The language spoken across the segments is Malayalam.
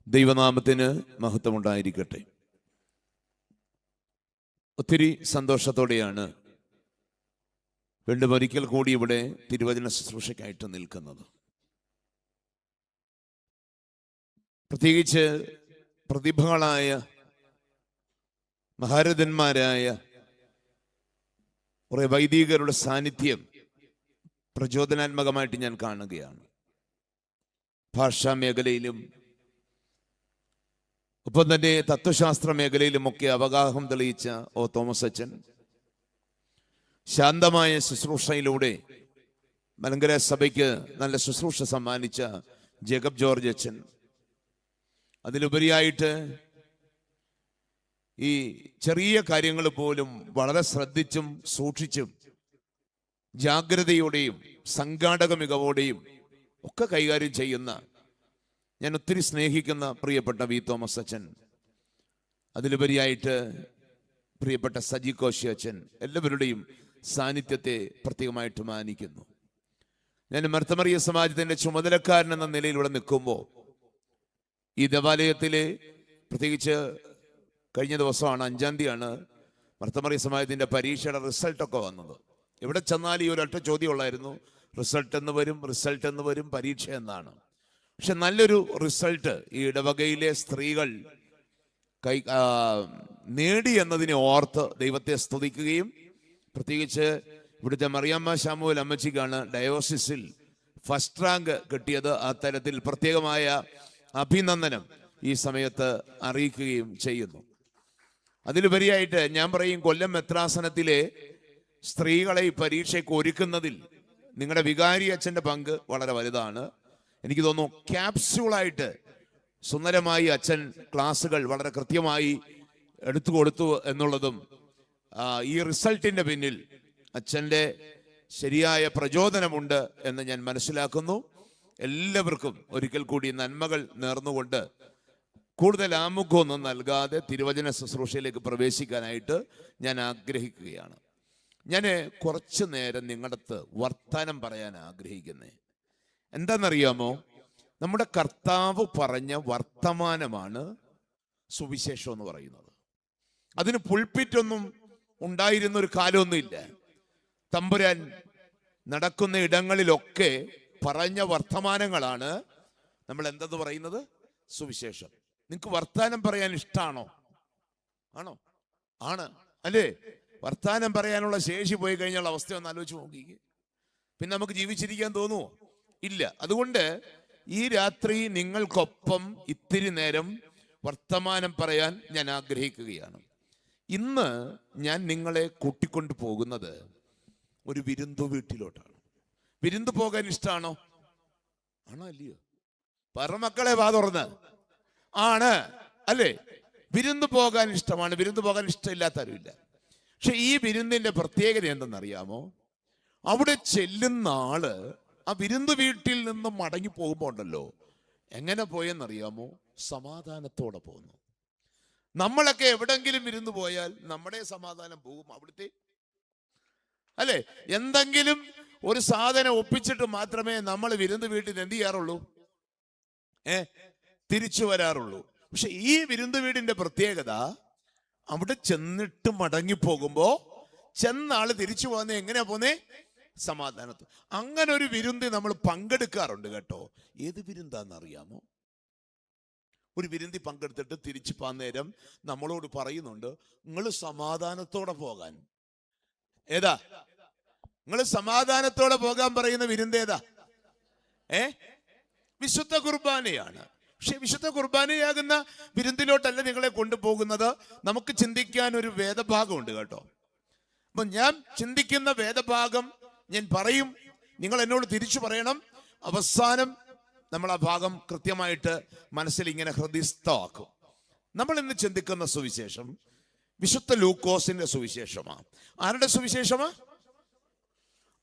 ദൈവനാമത്തിന് മഹത്വമുണ്ടായിരിക്കട്ടെ. ഒത്തിരി സന്തോഷത്തോടെയാണ് വീണ്ടും ഒരിക്കൽ കൂടി ഇവിടെ തിരുവചന ശുശ്രൂഷയ്ക്കായിട്ട് നിൽക്കുന്നത്. പ്രത്യേകിച്ച് പ്രതിഭകളായ മഹാരഥന്മാരായ കുറെ വൈദികരുടെ സാന്നിധ്യം പ്രചോദനാത്മകമായിട്ട് ഞാൻ കാണുകയാണ്. ഭാഷാ മേഖലയിലും ഒപ്പം തന്നെ തത്വശാസ്ത്ര മേഖലയിലുമൊക്കെ അവഗാഹം തെളിയിച്ച തോമസ് അച്ഛൻ, ശാന്തമായ ശുശ്രൂഷയിലൂടെ മലങ്കര സഭയ്ക്ക് നല്ല ശുശ്രൂഷ സമ്മാനിച്ച ജേക്കബ് ജോർജ് അച്ഛൻ, അതിലുപരിയായിട്ട് ഈ ചെറിയ കാര്യങ്ങൾ പോലും വളരെ ശ്രദ്ധിച്ചും സൂക്ഷിച്ചും ജാഗ്രതയോടെയും സംഘാടക മികവോടെയും ഒക്കെ കൈകാര്യം ചെയ്യുന്ന ഞാൻ ഒത്തിരി സ്നേഹിക്കുന്ന പ്രിയപ്പെട്ട വി തോമസ് അച്ഛൻ, അതിലുപരിയായിട്ട് പ്രിയപ്പെട്ട സജി കോശി അച്ഛൻ, എല്ലാവരുടെയും സാന്നിധ്യത്തെ പ്രത്യേകമായിട്ട് മാനിക്കുന്നു. ഞാൻ മർത്തമറിയ സമാജത്തിന്റെ ചുമതലക്കാരൻ എന്ന നിലയിൽ ഇവിടെ നിൽക്കുമ്പോൾ ഈ ദേവാലയത്തിലെ പ്രത്യേകിച്ച് കഴിഞ്ഞ ദിവസമാണ് 5-ാം തീയതിയാണ് മർത്തമറിയ സമാജത്തിന്റെ പരീക്ഷയുടെ റിസൾട്ടൊക്കെ വന്നത്. എവിടെ ചെന്നാൽ ഈ ഒരൊറ്റ ചോദ്യമുള്ളായിരുന്നു, റിസൾട്ട് എന്ന് വരും, റിസൾട്ട് എന്ന് വരും, പരീക്ഷ എന്നാണ്. പക്ഷെ നല്ലൊരു റിസൾട്ട് ഈ ഇടവകയിലെ സ്ത്രീകൾ നേടി എന്നതിനെ ഓർത്ത് ദൈവത്തെ സ്തുതിക്കുകയും, പ്രത്യേകിച്ച് ഇവിടുത്തെ മറിയാമ്മ ശാമുവേൽ അമ്മച്ചിക്കാണ് ഡയോസിസിൽ ഫസ്റ്റ് റാങ്ക് കിട്ടിയത്. ആ തരത്തിൽ പ്രത്യേകമായ അഭിനന്ദനം ഈ സമയത്ത് അറിയിക്കുകയും ചെയ്യുന്നു. അതിലുപരിയായിട്ട് ഞാൻ പറയും, കൊല്ലം മെത്രാസനത്തിലെ സ്ത്രീകളെ ഈ പരീക്ഷയ്ക്ക് ഒരുക്കുന്നതിൽ നിങ്ങളുടെ വികാരി അച്ഛൻ്റെ പങ്ക് വളരെ വലുതാണ്. എനിക്ക് തോന്നുന്നു ക്യാപ്സ്യൂളായിട്ട് സുന്ദരമായി അച്ഛൻ ക്ലാസ്സുകൾ വളരെ കൃത്യമായി എടുത്തു കൊടുത്തു എന്നുള്ളതും ഈ റിസൾട്ടിന്റെ പിന്നിൽ അച്ഛൻ്റെ ശരിയായ പ്രചോദനമുണ്ട് എന്ന് ഞാൻ മനസ്സിലാക്കുന്നു. എല്ലാവർക്കും ഒരിക്കൽ കൂടി നന്മകൾ നേർന്നുകൊണ്ട് കൂടുതൽ ആമുഖമൊന്നും നൽകാതെ തിരുവചന ശുശ്രൂഷയിലേക്ക് പ്രവേശിക്കാനായിട്ട് ഞാൻ ആഗ്രഹിക്കുകയാണ്. ഞാൻ കുറച്ചു നേരം നിങ്ങളുടെ വർത്താനം പറയാൻ ആഗ്രഹിക്കുന്നേ. എന്താണെന്നറിയാമോ? നമ്മുടെ കർത്താവ് പറഞ്ഞ വർത്തമാനമാണ് സുവിശേഷം എന്ന് പറയുന്നത്. അതിന് പുൾപിറ്റൊന്നും ഉണ്ടായിരുന്ന ഒരു കാലമൊന്നുമില്ല. തമ്പുരാൻ നടക്കുന്ന ഇടങ്ങളിലൊക്കെ പറഞ്ഞ വർത്തമാനങ്ങളാണ് നമ്മൾ എന്തെന്ന് പറയുന്നത്? സുവിശേഷം. നിങ്ങൾക്ക് വർത്താനം പറയാൻ ഇഷ്ടമാണോ? ആണോ? ആണ് അല്ലേ? വർത്താനം പറയാനുള്ള ശേഷി പോയി കഴിഞ്ഞാൽ അവസ്ഥ ഒന്ന് ആലോചിച്ച് നോക്കിക്കേ. പിന്നെ നമുക്ക് ജീവിച്ചിരിക്കാൻ തോന്നുമോ? ഇല്ല. അതുകൊണ്ട് ഈ രാത്രി നിങ്ങൾക്കൊപ്പം ഇത്തിരി നേരം വർത്തമാനം പറയാൻ ഞാൻ ആഗ്രഹിക്കുകയാണ്. ഇന്ന് ഞാൻ നിങ്ങളെ കൂട്ടിക്കൊണ്ടു പോകുന്നത് ഒരു വിരുന്നു വീട്ടിലോട്ടാണ്. വിരുന്ന് പോകാൻ ഇഷ്ടമാണോ? ആണോ അല്ലയോ? പറ മക്കളെ, വാ തുറന്ന്. ആണ് അല്ലേ? വിരുന്ന് പോകാൻ ഇഷ്ടമാണ്. വിരുന്ന് പോകാൻ ഇഷ്ടമില്ലാത്തവരുമില്ല. പക്ഷെ ഈ വിരുന്നിന്റെ പ്രത്യേകത എന്തെന്നറിയാമോ? അവിടെ ചെല്ലുന്ന ആള് ആ വിരുന്ന് വീട്ടിൽ നിന്ന് മടങ്ങി പോകുമ്പോ ഉണ്ടല്ലോ, എങ്ങനെ പോയെന്നറിയാമോ? സമാധാനത്തോടെ പോകുന്നു. നമ്മളൊക്കെ എവിടെങ്കിലും വിരുന്ന് പോയാൽ നമ്മുടെ സമാധാനം പോകും അവിടുത്തെ, അല്ലെ? എന്തെങ്കിലും ഒരു സാധനം ഒപ്പിച്ചിട്ട് മാത്രമേ നമ്മൾ വിരുന്ന് വീട്ടിൽ എന്ത് ചെയ്യാറുള്ളൂ? തിരിച്ചു വരാറുള്ളൂ. പക്ഷെ ഈ വിരുന്ന് വീടിന്റെ പ്രത്യേകത, അവിടെ ചെന്നിട്ട് മടങ്ങി പോകുമ്പോ ചെന്നാള് തിരിച്ചു പോകുന്നത് എങ്ങനെയാ പോന്നേ? സമാധാനത്ത്. അങ്ങനെ ഒരു വിരുന്ന് നമ്മൾ പങ്കെടുക്കാറുണ്ട് കേട്ടോ. ഏത് വിരുന്നാന്നറിയാമോ? ഒരു വിരുന്തി പങ്കെടുത്തിട്ട് തിരിച്ചു പോകാൻ നേരം നമ്മളോട് പറയുന്നുണ്ട്, നിങ്ങൾ സമാധാനത്തോടെ പോകാൻ. ഏതാ? നിങ്ങൾ സമാധാനത്തോടെ പോകാൻ പറയുന്ന വിരുന്ന് ഏതാ? വിശുദ്ധ കുർബാനയാണ്. പക്ഷെ വിശുദ്ധ കുർബാനയാകുന്ന വിരുന്നിലോട്ടല്ല നിങ്ങളെ കൊണ്ടുപോകുന്നത്. നമുക്ക് ചിന്തിക്കാൻ ഒരു വേദഭാഗമുണ്ട് കേട്ടോ. അപ്പൊ ഞാൻ ചിന്തിക്കുന്ന വേദഭാഗം ഞാൻ പറയും, നിങ്ങൾ എന്നോട് തിരിച്ചു പറയണം. അവസാനം നമ്മൾ ആ ഭാഗം കൃത്യമായിട്ട് മനസ്സിൽ ഇങ്ങനെ ഹൃദയസ്ഥമാക്കും. നമ്മൾ ഇന്ന് ചിന്തിക്കുന്ന സുവിശേഷം വിശുദ്ധ ലൂക്കോസിന്റെ സുവിശേഷമാണ്. ആരുടെ സുവിശേഷമാ?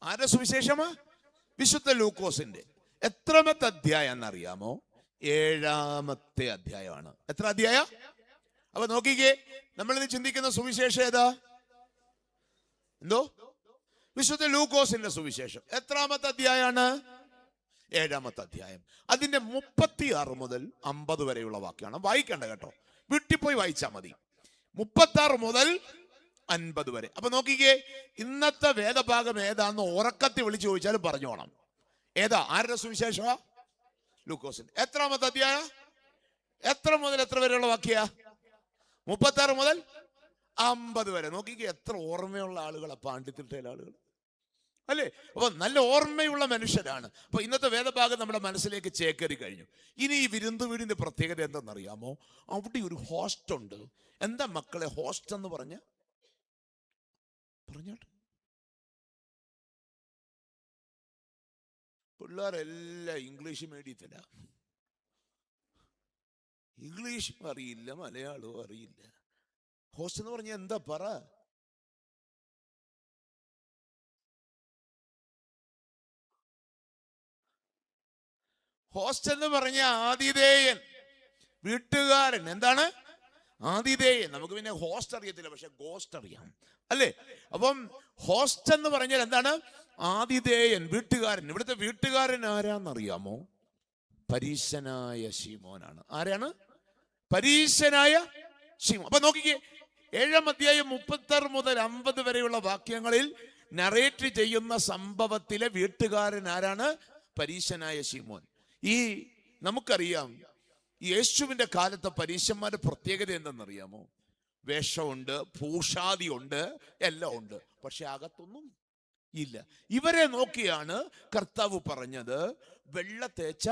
ആരുടെ സുവിശേഷമാ? വിശുദ്ധ ലൂക്കോസിന്റെ. എത്രാമത്തെ അധ്യായം എന്നറിയാമോ? 7-ാമത്തെ അധ്യായമാണ്. എത്ര അധ്യായ? അപ്പൊ നോക്കിക്കേ, നമ്മൾ ഇന്ന് ചിന്തിക്കുന്ന സുവിശേഷം ഏതാ? എന്തോ? വിശുദ്ധ ലൂക്കോസിന്റെ സുവിശേഷം. എത്രാമത്തെ അധ്യായമാണ്? 7-ാമത്തെ അധ്യായം അതിന്റെ 36 മുതൽ 50 വരെയുള്ള വാക്യമാണ്. വായിക്കണ്ട കേട്ടോ, വീട്ടിൽ പോയി വായിച്ചാൽ മതി. 36 മുതൽ 50 വരെ. അപ്പൊ നോക്കിക്കേ, ഇന്നത്തെ വേദഭാഗം ഏതാന്ന് ഉറക്കത്തിൽ വിളിച്ചു ചോദിച്ചാലും പറഞ്ഞോണം. ഏതാ? ആരുടെ സുവിശേഷമാ? ലൂക്കോസിന്റെ. എത്രാമത്തെ അധ്യായം? എത്ര മുതൽ എത്ര വരെയുള്ള വാക്യ? 36 മുതൽ 50 വരെ. നോക്കിക്കേ, എത്ര ഓർമ്മയുള്ള ആളുകളാ പാണ്ഡിത്യത്തിലെ ആളുകൾ അല്ലേ? അപ്പൊ നല്ല ഓർമ്മയുള്ള മനുഷ്യരാണ്. അപ്പൊ ഇന്നത്തെ വേദഭാഗം നമ്മുടെ മനസ്സിലേക്ക് ചേക്കേറി കഴിഞ്ഞു. ഇനി ഈ വിരുന്ന് വീടിന്റെ പ്രത്യേകത എന്തെന്നറിയാമോ? അവിടെ ഒരു ഹോസ്റ്റ് ഉണ്ട്. എന്താ മക്കളെ ഹോസ്റ്റ് എന്ന് പറഞ്ഞോട്ടെ? പിള്ളേരെല്ലാം ഇംഗ്ലീഷ് മീഡിയത്തില. ഇംഗ്ലീഷും അറിയില്ല, മലയാളവും അറിയില്ല. ഹോസ്റ്റ് എന്ന് പറഞ്ഞാൽ എന്താ പറ? ഹോസ്റ്റ് എന്ന് പറഞ്ഞ ആതിഥേയൻ, വീട്ടുകാരൻ. എന്താണ് ആതിഥേയൻ? നമുക്ക് പിന്നെ ഹോസ്റ്റ് അറിയത്തില്ല, പക്ഷെ ഗോസ്റ്റ് അറിയാം അല്ലേ? അപ്പം ഹോസ്റ്റ് എന്ന് പറഞ്ഞാൽ എന്താണ്? ആതിഥേയൻ, വീട്ടുകാരൻ. ഇവിടുത്തെ വീട്ടുകാരൻ ആരാന്നറിയാമോ? പരീശനായ ശീമോനാണ്. ആരാണ്? പരീശനായ ശീമോൻ. അപ്പൊ നോക്കിക്കേ, 7-ാം അധ്യായം 36 മുതൽ 50 വരെയുള്ള വാക്യങ്ങളിൽ നറേറ്റ് ചെയ്യുന്ന സംഭവത്തിലെ വീട്ടുകാരൻ ആരാണ്? പരീശനായ ശീമോൻ. ഈ നമുക്കറിയാം, യേശുവിന്റെ കാലത്തെ പരീശന്മാരുടെ പ്രത്യേകത എന്തെന്നറിയാമോ? വേഷമുണ്ട്, ഭൂഷാദി ഉണ്ട്, എല്ലാം ഉണ്ട്, പക്ഷെ അകത്തൊന്നും ഇല്ല. ഇവരെ നോക്കിയാണ് കർത്താവ് പറഞ്ഞത് വെള്ള തേച്ച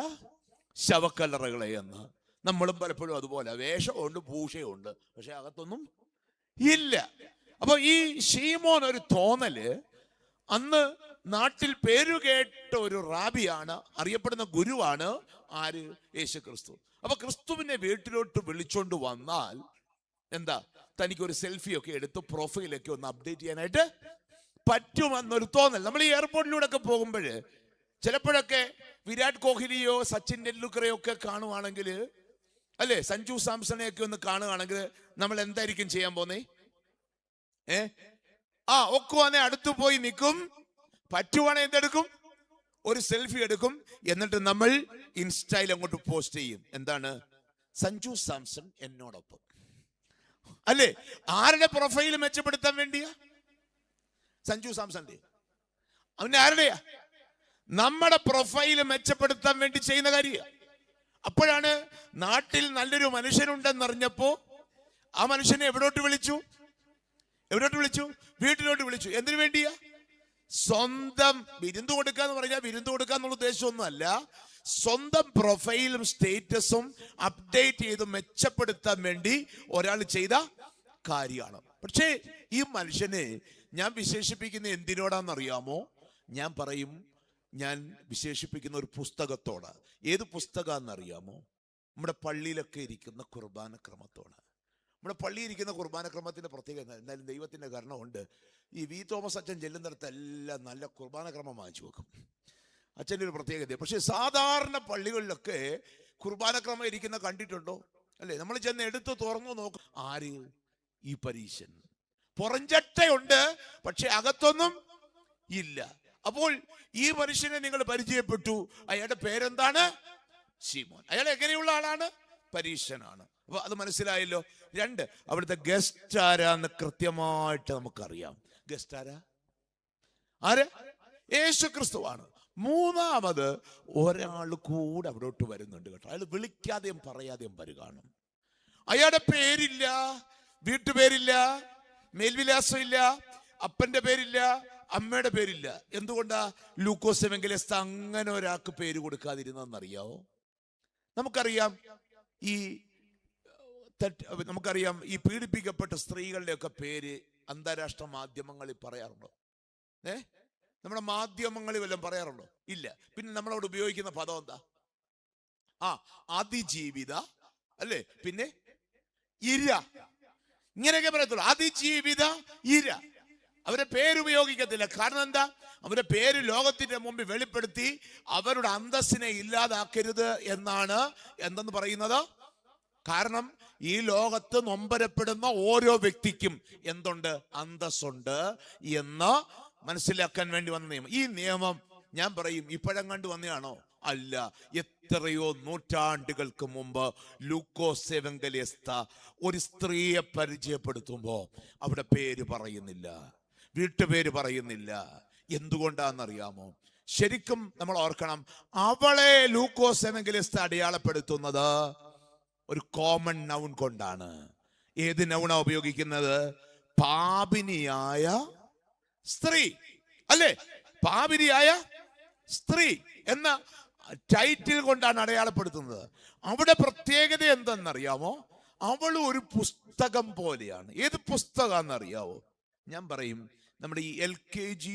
ശവക്കല്ലറകളെ എന്ന്. നമ്മളും പലപ്പോഴും അതുപോലെ വേഷമുണ്ട്, ഭൂഷയുണ്ട്, പക്ഷെ അകത്തൊന്നും ഇല്ല. അപ്പൊ ഈ ശീമോൻ ഒരു തോന്നല്, അന്ന് നാട്ടിൽ പേരുകേട്ട ഒരു റാബിയാണ്, അറിയപ്പെടുന്ന ഗുരുവാണ്. ആര്? യേശു ക്രിസ്തു. അപ്പൊ ക്രിസ്തുവിനെ വീട്ടിലോട്ട് വിളിച്ചോണ്ട് വന്നാൽ എന്താ, തനിക്കൊരു സെൽഫിയൊക്കെ എടുത്ത് പ്രൊഫൈലൊക്കെ ഒന്ന് അപ്ഡേറ്റ് ചെയ്യാനായിട്ട് പറ്റുമെന്നൊരു തോന്നൽ. നമ്മൾ ഈ എയർപോർട്ടിലൂടെ ഒക്കെ പോകുമ്പോൾ ചിലപ്പോഴൊക്കെ വിരാട് കോഹ്ലിയോ സച്ചിൻ ടെണ്ടുൽക്കറെയോ ഒക്കെ കാണുവാണെങ്കിൽ, അല്ലെ, സഞ്ജു സാംസണെയൊക്കെ ഒന്ന് കാണുകയാണെങ്കിൽ നമ്മൾ എന്തായിരിക്കും ചെയ്യാൻ പോന്നേ? ഒക്കുവാന്നെ അടുത്തു പോയി നിൽക്കും, പറ്റുവാണെ എന്തെടുക്കും? ഒരു സെൽഫി എടുക്കും. എന്നിട്ട് നമ്മൾ ഇൻസ്റ്റയിൽ അങ്ങോട്ട് പോസ്റ്റ് ചെയ്യും. എന്താണ്? സഞ്ജു സാംസൺ എന്നോടൊപ്പം. അല്ലേ? ആരുടെ പ്രൊഫൈൽ മെച്ചപ്പെടുത്താൻ വേണ്ടിയാ? സഞ്ജു സാംസന്റെ. അവന്റെ ആരുടെയാ? നമ്മുടെ പ്രൊഫൈൽ മെച്ചപ്പെടുത്താൻ വേണ്ടി ചെയ്യുന്ന കാര്യ. അപ്പോഴാണ് നാട്ടിൽ നല്ലൊരു മനുഷ്യനുണ്ടെന്നറിഞ്ഞപ്പോ ആ മനുഷ്യനെ എവിടോട്ട് വിളിച്ചു? വീട്ടിലോട്ട് വിളിച്ചു. എന്തിനു വേണ്ടിയാ? സ്വന്തം വിരുന്ന് കൊടുക്കാന്ന് പറഞ്ഞാൽ വിരുന്ന് കൊടുക്കാന്നുള്ള ഉദ്ദേശമൊന്നും അല്ല. സ്വന്തം പ്രൊഫൈലും സ്റ്റേറ്റസും അപ്ഡേറ്റ് ചെയ്ത് മെച്ചപ്പെടുത്താൻ വേണ്ടി ഒരാൾ ചെയ്ത കാര്യമാണ്. പക്ഷേ ഈ മനുഷ്യനെ ഞാൻ വിശേഷിപ്പിക്കുന്ന എന്തിനോടാന്നറിയാമോ? ഞാൻ പറയും, ഞാൻ വിശേഷിപ്പിക്കുന്ന ഒരു പുസ്തകത്തോട്. ഏത് പുസ്തകമാണെന്നറിയാമോ? നമ്മുടെ പള്ളിയിലൊക്കെ ഇരിക്കുന്ന കുർബാനക്രമത്തോട്. നമ്മുടെ പള്ളിയിൽ ഇരിക്കുന്ന കുർബാനക്രമത്തിന്റെ പ്രത്യേകത, എന്തായാലും ദൈവത്തിന്റെ കാരണമുണ്ട്, ഈ വി തോമസ് അച്ഛൻ ചെല്ലുന്നിടത്തെല്ലാം നല്ല കുർബാനക്രമം വാങ്ങിച്ചു വെക്കും. അച്ഛൻ്റെ ഒരു പ്രത്യേകത. പക്ഷെ സാധാരണ പള്ളികളിലൊക്കെ കുർബാനക്രമം ഇരിക്കുന്ന കണ്ടിട്ടുണ്ടോ? അല്ലേ? നമ്മൾ ചെന്ന് എടുത്ത് തുറന്നു നോക്കും. ആര്? ഈ പരീശൻ. പുറഞ്ചട്ടയുണ്ട്, പക്ഷെ അകത്തൊന്നും ഇല്ല. അപ്പോൾ ഈ മനുഷ്യനെ നിങ്ങൾ പരിചയപ്പെട്ടു. അയാളുടെ പേരെന്താണ്? ശീമോൻ. അയാൾ എങ്ങനെയുള്ള ആളാണ്? പരീശനാണ്. അപ്പൊ അത് മനസ്സിലായല്ലോ. 2, അവിടുത്തെ ഗസ്റ്റ് ആരാന്ന് കൃത്യമായിട്ട് നമുക്കറിയാം. ഗസ്റ്റ് ആര്? യേശു ക്രിസ്തുവാണ്. 3ാമത് ഒരാൾ കൂടെ അവിടോട്ട് വരുന്നുണ്ട് കേട്ടോ. അയാൾ വിളിക്കാതെയും പറയാതെയും വരികയാണ്. അയാളുടെ പേരില്ല, വീട്ടുപേരില്ല, മേൽവിലാസം ഇല്ല, അപ്പന്റെ പേരില്ല, അമ്മയുടെ പേരില്ല. എന്തുകൊണ്ടാ ലൂക്കോസ് എവങ്കലിസ്റ്റ് അങ്ങനെ ഒരാൾക്ക് പേര് കൊടുക്കാതിരുന്നറിയാവോ? നമുക്കറിയാം ഈ പീഡിപ്പിക്കപ്പെട്ട സ്ത്രീകളുടെയൊക്കെ പേര് അന്താരാഷ്ട്ര മാധ്യമങ്ങളിൽ പറയാറുണ്ടോ? നമ്മുടെ മാധ്യമങ്ങളിൽ വല്ലതും പറയാറുണ്ടോ? ഇല്ല. പിന്നെ നമ്മളവിടെ ഉപയോഗിക്കുന്ന പദം എന്താ? അതിജീവിത, അല്ലേ? പിന്നെ ഇര, ഇങ്ങനെയൊക്കെ പറയത്തുള്ളൂ. അതിജീവിത, ഇര. അവരുടെ പേരുപയോഗിക്കത്തില്ല. കാരണം എന്താ? അവരുടെ പേര് ലോകത്തിന്റെ മുമ്പിൽ വെളിപ്പെടുത്തി അവരുടെ അന്തസ്സിനെ ഇല്ലാതാക്കരുത് എന്നാണ് എന്തെന്ന് പറയുന്നത്. കാരണം ഈ ലോകത്ത് നൊമ്പരപ്പെടുന്ന ഓരോ വ്യക്തിക്കും എന്തുണ്ട്? അന്തസ്സുണ്ട് എന്ന് മനസ്സിലാക്കാൻ വേണ്ടി വന്ന നിയമം. ഈ നിയമം ഞാൻ പറയും ഇപ്പോഴെങ്ങാണ്ട് വന്നതാണോ? അല്ല. എത്രയോ നൂറ്റാണ്ടുകൾക്ക് മുമ്പ് ലൂക്കോസ് എവങ്കലിസ്ത ഒരു സ്ത്രീയെ പരിചയപ്പെടുത്തുമ്പോ അവിടെ പേര് പറയുന്നില്ല, വീട്ടുപേര് പറയുന്നില്ല. എന്തുകൊണ്ടാണെന്നറിയാമോ? ശരിക്കും നമ്മൾ ഓർക്കണം, അവളെ ലൂക്കോസ് എവങ്കലിസ്ത അടയാളപ്പെടുത്തുന്നത് ഒരു കോമൺ നൗൺ കൊണ്ടാണ്. ഏത് നൗണാ ഉപയോഗിക്കുന്നത്? പാപിനിയായ സ്ത്രീ, അല്ലേ? പാപിനിയായ സ്ത്രീ എന്ന ടൈറ്റിൽ കൊണ്ടാണ് അടയാളപ്പെടുത്തുന്നത്. അവിടെ പ്രത്യേകത എന്തെന്നറിയാമോ? അവൾ ഒരു പുസ്തകം പോലെയാണ്. ഏത് പുസ്തകമാണെന്നറിയാവോ? ഞാൻ പറയും, നമ്മുടെ ഈ LKG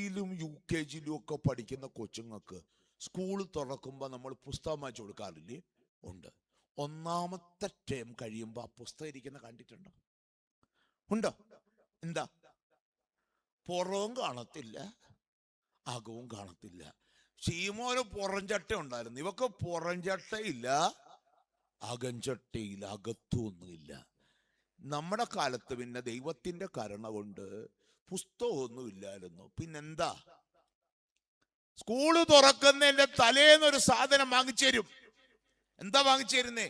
UKG ഒക്കെ പഠിക്കുന്ന കൊച്ചുങ്ങൾക്ക് സ്കൂൾ തുറക്കുമ്പോൾ നമ്മൾ പുസ്തകം വാങ്ങിച്ചു കൊടുക്കാറില്ലേ? ഉണ്ട്. ഒന്നാമത്തെ ടേം കഴിയുമ്പോൾ ആ പുസ്തകം ഇരിക്കുന്ന കണ്ടിട്ടുണ്ടോ? ഉണ്ടോ? എന്താ? പുറവും കാണത്തില്ല, അകവും കാണത്തില്ല. ഷീമോന് പുറംചട്ട ഉണ്ടായിരുന്നു, ഇവക്ക് പുറംചട്ടയില്ല, അകഞ്ചട്ടയില്ല, അകത്തൊന്നുമില്ല. നമ്മുടെ കാലത്ത് പിന്നെ ദൈവത്തിന്റെ കരുണ കൊണ്ട് പുസ്തകമൊന്നും ഇല്ലായിരുന്നു. പിന്നെന്താ? സ്കൂള് തുറക്കുന്നതിന്റെ തലേന്നൊരു സാധനം വാങ്ങിച്ചു തരും. എന്താ വാങ്ങിച്ചു തരുന്നേ?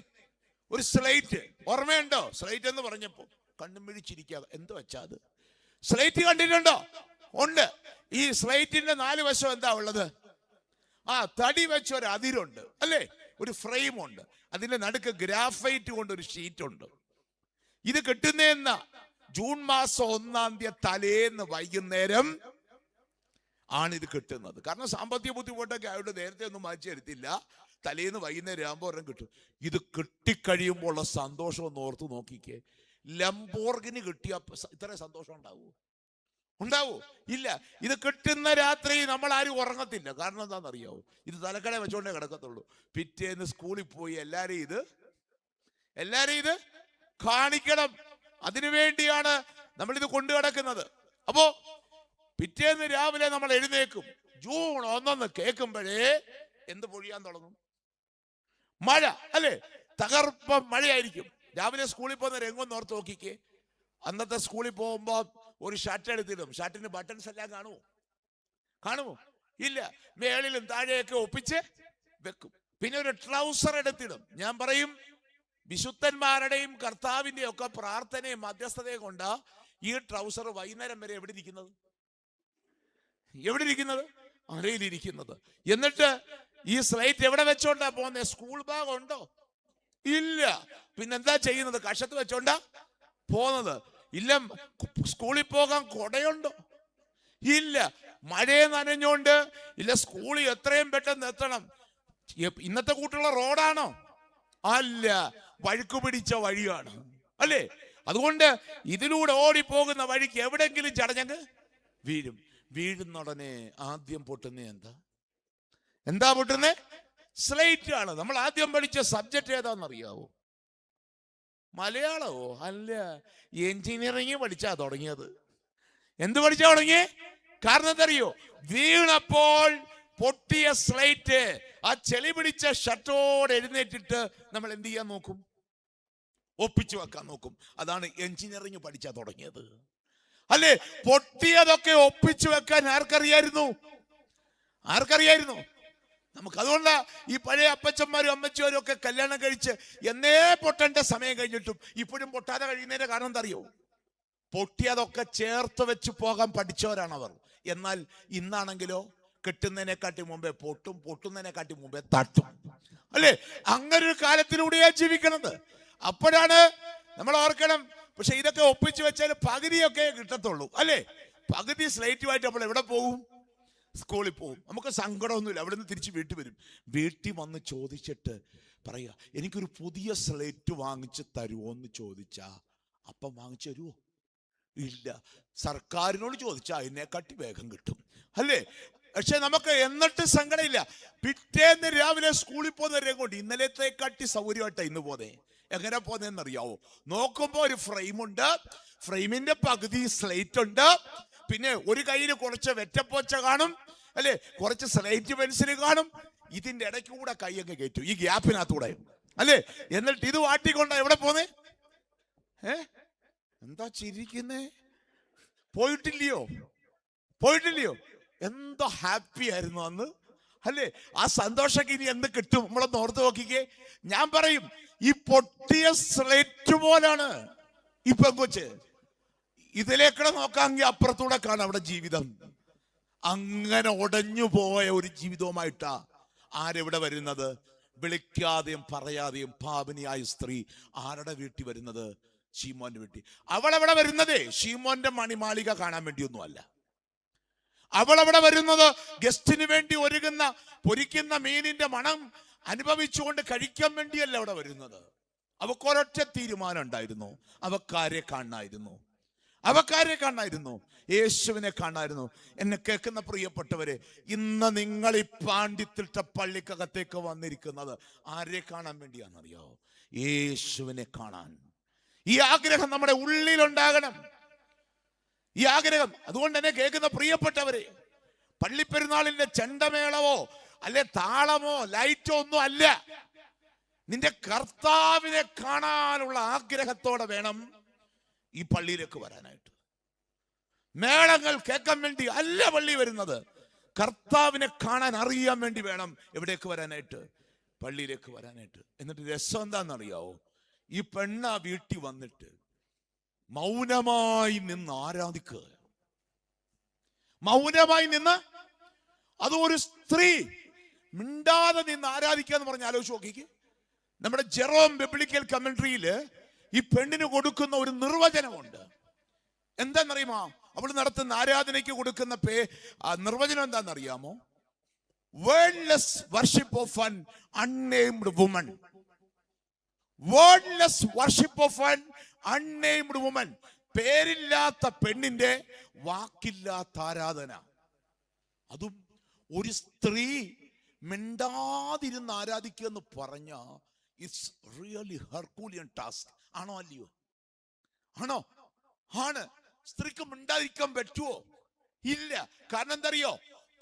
ഒരു സ്ലേറ്റ്. ഓർമ്മയുണ്ടോ? സ്ലേറ്റ് എന്ന് പറഞ്ഞപ്പോ കണ്ണും പിടിച്ചിരിക്കുക. എന്ത് വെച്ചാ അത്? സ്ലേറ്റ് കണ്ടിട്ടുണ്ടോ? ഉണ്ട്. ഈ സ്ലേറ്റിന്റെ 4 വശം എന്താ ഉള്ളത്? തടി വെച്ച ഒരു അതിരുണ്ട്, അല്ലേ? ഒരു ഫ്രെയിം ഉണ്ട്. അതിന്റെ നടുക്ക് ഗ്രാഫൈറ്റ് കൊണ്ട് ഒരു ഷീറ്റ് ഉണ്ട്. ഇത് കിട്ടുന്ന ജൂൺ മാസം 1-ാം തീയതി തലേന്ന് വൈകുന്നേരം ആണ് ഇത് കിട്ടുന്നത്. കാരണം സാമ്പത്തിക ബുദ്ധിമുട്ടൊക്കെ ആയിട്ട് നേരത്തെ ഒന്നും മാറ്റി തരത്തില്ല. തലേന്ന് വൈകുന്നേരം ആകുമ്പോൾ ഒരെണ്ണം കിട്ടും. ഇത് കിട്ടിക്കഴിയുമ്പോൾ ഉള്ള സന്തോഷം ഒന്ന് ഓർത്ത് നോക്കിക്കേ. ലംബോർഗിനി കിട്ടിയ ഇത്ര സന്തോഷം ഉണ്ടാവൂ? ഇല്ല. ഇത് കിട്ടുന്ന രാത്രി നമ്മൾ ആരും ഉറങ്ങത്തില്ല. കാരണം എന്താണെന്നറിയാവോ? ഇത് തലക്കട വെച്ചോണ്ടേ കിടക്കത്തുള്ളൂ. പിറ്റേന്ന് സ്കൂളിൽ പോയി എല്ലാരും ഇത് കാണിക്കണം. അതിനുവേണ്ടിയാണ് നമ്മളിത് കൊണ്ടു കിടക്കുന്നത്. അപ്പോ പിറ്റേന്ന് രാവിലെ നമ്മൾ എഴുന്നേക്കും. ജൂൺ 1 കേൾക്കുമ്പോഴേ എന്ത് പൊഴിയാൻ തുടങ്ങും? മഴ, അല്ലേ? തകർപ്പം മഴയായിരിക്കും. രാവിലെ സ്കൂളിൽ പോകുന്ന രംഗം ഓർത്ത് നോക്കിക്കേ. അന്നത്തെ സ്കൂളിൽ പോകുമ്പോ ഒരു ഷർട്ട് എടുത്തിടും. ഷർട്ടിന് ബട്ടൺസ് എല്ലാം കാണുമോ? ഇല്ല. മേളിലും താഴെയൊക്കെ ഒപ്പിച്ച് വെക്കും. പിന്നെ ഒരു ട്രൗസർ എടുത്തിടും. ഞാൻ പറയും, വിശുദ്ധന്മാരുടെയും കർത്താവിന്റെയും ഒക്കെ പ്രാർത്ഥനയും മധ്യസ്ഥതയും കൊണ്ട് ഈ ട്രൗസർ വൈകുന്നേരം വരെ എവിടെ ഇരിക്കുന്നത്? അരയിലിരിക്കുന്നത്. എന്നിട്ട് ഈ സ്ലേറ്റ് എവിടെ വെച്ചോണ്ടാ പോകുന്നത്? സ്കൂൾ ബാഗ് ഉണ്ടോ? ഇല്ല. പിന്നെന്താ ചെയ്യുന്നത്? കഷത്ത് വെച്ചോണ്ടാ പോകുന്നത്. ഇല്ല. സ്കൂളിൽ പോകാൻ കൊടയുണ്ടോ? ഇല്ല. മഴയെ നനഞ്ഞോണ്ട് ഇല്ല. സ്കൂളിൽ എത്രയും പെട്ടെന്ന് എത്തണം. ഇന്നത്തെ കൂട്ടുള്ള റോഡാണോ? അല്ല, വഴുക്കു പിടിച്ച വഴിയാണ്, അല്ലേ? അതുകൊണ്ട് ഇതിലൂടെ ഓടിപ്പോകുന്ന വഴിക്ക് എവിടെങ്കിലും ചടഞ്ഞങ്ങ് വീഴുന്നുടനെ ആദ്യം പൊട്ടുന്നേ എന്താ പൊട്ടുന്നേ? സ്ലേറ്റ് ആണ്. നമ്മൾ ആദ്യം പഠിച്ച സബ്ജക്ട് ഏതാണെന്നറിയാവോ? മലയാളമോ? അല്ല, എഞ്ചിനീയറിംഗ് പഠിച്ചാ തുടങ്ങിയത്. എന്ത് പഠിച്ചാ തുടങ്ങിയേ? കാരണം എന്തറിയോ? വീണപ്പോൾ പൊട്ടിയ സ്ലേറ്റ് ആ ചെളി പിടിച്ച ഷർട്ടോട് എഴുന്നേറ്റിട്ട് നമ്മൾ എന്ത് ചെയ്യാൻ നോക്കും? ഒപ്പിച്ചു വെക്കാൻ നോക്കും. അതാണ് എഞ്ചിനീയറിംഗ് പഠിച്ചാ തുടങ്ങിയത്, അല്ലേ? പൊട്ടിയതൊക്കെ ഒപ്പിച്ചു വെക്കാൻ ആർക്കറിയായിരുന്നു? നമുക്ക്. അതുകൊണ്ടാ ഈ പഴയ അപ്പച്ചന്മാരും അമ്മച്ചിമാരും ഒക്കെ കല്യാണം കഴിച്ച് എന്നേ പൊട്ടേണ്ട സമയം കഴിഞ്ഞിട്ടും ഇപ്പോഴും പൊട്ടാതെ കഴിയുന്നതിന്റെ കാരണം എന്താ അറിയോ? പൊട്ടിയതൊക്കെ ചേർത്ത് വെച്ച് പോകാൻ പഠിച്ചവരാണ് അവർ. എന്നാൽ ഇന്നാണെങ്കിലോ കെട്ടുന്നതിനെക്കാട്ടി മുമ്പേ പൊട്ടുന്നതിനെക്കാട്ടി മുമ്പേ തട്ടും, അല്ലേ? അങ്ങനെ ഒരു കാലത്തിലൂടെയാ ജീവിക്കണത്. അപ്പോഴാണ് നമ്മൾ ഓർക്കണം. പക്ഷെ ഇതൊക്കെ ഒപ്പിച്ചു വെച്ചാൽ പകുതിയൊക്കെ കിട്ടത്തുള്ളൂ, അല്ലേ? പകുതി സ്ലേറ്റുമായിട്ട് നമ്മൾ എവിടെ പോകും? സ്കൂളിൽ പോകും. നമുക്ക് സങ്കടമൊന്നുമില്ല. അവിടെ നിന്ന് തിരിച്ച് വീട്ടിൽ വരും. വീട്ടിൽ വന്ന് ചോദിച്ചിട്ട് പറയാ, എനിക്കൊരു പുതിയ സ്ലേറ്റ് വാങ്ങിച്ച് തരുമോ എന്ന് ചോദിച്ചാ അപ്പം വാങ്ങിച്ചു തരുമോ? ഇല്ല. സർക്കാരിനോട് ചോദിച്ചാൽ അതിനെക്കാട്ടി വേഗം കിട്ടും, അല്ലേ? പക്ഷെ നമുക്ക് എന്നിട്ട് സങ്കടമില്ല. പിറ്റേന്ന് രാവിലെ സ്കൂളിൽ പോകുന്നവരെ കൊണ്ട് ഇന്നലത്തെക്കാട്ടി സൗകര്യമായിട്ടാ ഇന്ന് പോന്നെ. എങ്ങനെ പോന്നെന്നറിയാവോ? നോക്കുമ്പോ ഒരു ഫ്രെയിമുണ്ട്, ഫ്രെയിമിന്റെ പകുതി സ്ലേറ്റ് ഉണ്ട്, പിന്നെ ഒരു കയ്യിൽ കുറച്ച് വെറ്റപ്പോച്ച കാണും, അല്ലെ? കുറച്ച് സ്ലേറ്റ് പെൻസിൽ കാണും. ഇതിന്റെ ഇടയ്ക്ക് കൂടെ കൈ അങ്ങ് കയറ്റും, ഈ ഗ്യാപ്പിനകത്തൂടെ, അല്ലേ? എന്നിട്ട് ഇത് വാട്ടിക്കൊണ്ട എവിടെ പോന്നേ? എന്താ ചിരിക്കുന്നേ? പോയിട്ടില്ലയോ? എന്തോ ഹാപ്പി ആയിരുന്നു അന്ന്. അല്ലേ? ആ സന്തോഷമൊക്കെ ഇനി എന്ത് കിട്ടും? നമ്മളൊന്ന് ഓർത്ത് നോക്കിക്കേ. ഞാൻ പറയും, ഈ പൊട്ടിയ സ്ലേറ്റ് പോലാണ് ഈ പെങ്കൊച്ച്. ഇതിലേക്കൂടെ നോക്കാമെങ്കിൽ അപ്പുറത്തൂടെ കാണാം അവിടെ ജീവിതം. അങ്ങനെ ഉടഞ്ഞു പോയ ഒരു ജീവിതവുമായിട്ടാ ആരെവിടെ വരുന്നത്? വിളിക്കാതെയും പറയാതെയും പാപിനിയായ സ്ത്രീ ആരുടെ വീട്ടിൽ വരുന്നത്? ശീമോന്റെ വീട്ടിൽ. അവളെവിടെ വരുന്നതേ ശീമോന്റെ മണിമാളിക കാണാൻ വേണ്ടിയൊന്നും അല്ല. അവളവിടെ വരുന്നത് ഗസ്റ്റിന് വേണ്ടി ഒരുങ്ങുന്ന പൊരിക്കുന്ന മീനിന്റെ മണം അനുഭവിച്ചുകൊണ്ട് കഴിക്കാൻ വേണ്ടിയല്ല അവിടെ വരുന്നത്. അവക്കൊരൊറ്റ തീരുമാനം ഉണ്ടായിരുന്നു, അവക്കാരെ കാണായിരുന്നു. യേശുവിനെ കാണായിരുന്നു. എന്നെ കേൾക്കുന്ന പ്രിയപ്പെട്ടവരെ, ഇന്ന് നിങ്ങൾ ഈ പാണ്ഡിത്തിട്ട പള്ളിക്കകത്തേക്ക് വന്നിരിക്കുന്നത് ആരെ കാണാൻ വേണ്ടിയാണെന്നറിയോ? യേശുവിനെ കാണാൻ. ഈ ആഗ്രഹം നമ്മുടെ ഉള്ളിലുണ്ടാകണം. ഈ ആഗ്രഹം. അതുകൊണ്ട് എന്നെ കേൾക്കുന്ന പ്രിയപ്പെട്ടവരെ, പള്ളിപ്പെരുന്നാളിന്റെ ചെണ്ടമേളവോ അല്ലെ താളമോ ലൈറ്റോ ഒന്നും അല്ല. നിന്റെ കർത്താവിനെ കാണാനുള്ള ആഗ്രഹത്തോടെ വേണം ഈ പള്ളിയിലേക്ക് വരാനായിട്ട്. മേളങ്ങൾ കേൾക്കാൻ വേണ്ടി അല്ല പള്ളി വരുന്നത്. കർത്താവിനെ കാണാൻ അറിയാൻ വേണ്ടി വേണം എവിടേക്ക് വരാനായിട്ട്? പള്ളിയിലേക്ക് വരാനായിട്ട്. എന്നിട്ട് രസം എന്താണെന്നറിയാവോ? ഈ പെണ്ണ വീട്ടിൽ വന്നിട്ട് മൗനമായി നിന്ന് ആരാധിക്കുക. മൗനമായി നിന്ന്, അത് ഒരു സ്ത്രീ മിണ്ടാതെ നിന്ന് ആരാധിക്കുക എന്ന് പറഞ്ഞ് ആലോചിച്ച് നോക്കിക്ക്. നമ്മുടെ ജെറോം ബിബ്ലിക്കൽ കമന്ററിയില് ഈ പെണ്ണിന് കൊടുക്കുന്ന ഒരു നിർവചനമുണ്ട്. എന്താണെന്നറിയുമോ? അവൾ നടത്തുന്ന ആരാധനയ്ക്ക് കൊടുക്കുന്ന നിർവചനം എന്താണെന്നറിയാമോ? Wordless worship of an unnamed woman. Wordless worship of an unnamed woman. പേരില്ലാത്ത പെണ്ണിന്റെ വാക്കില്ലാത്ത ആരാധന. അതും ഒരു സ്ത്രീ മിണ്ടാതിരുന്ന് ആരാധിക്കുക എന്ന് പറഞ്ഞ ഇറ്റ്സ് റിയലി ഹെർക്കൂലിയൻ ടാസ്ക്. ആണോ അല്ലയോ? ആണോ? ആണ്. സ്ത്രീക്ക് മിണ്ടാതിരിക്കാൻ പറ്റുമോ? ഇല്ല. കാരണം എന്തറിയോ?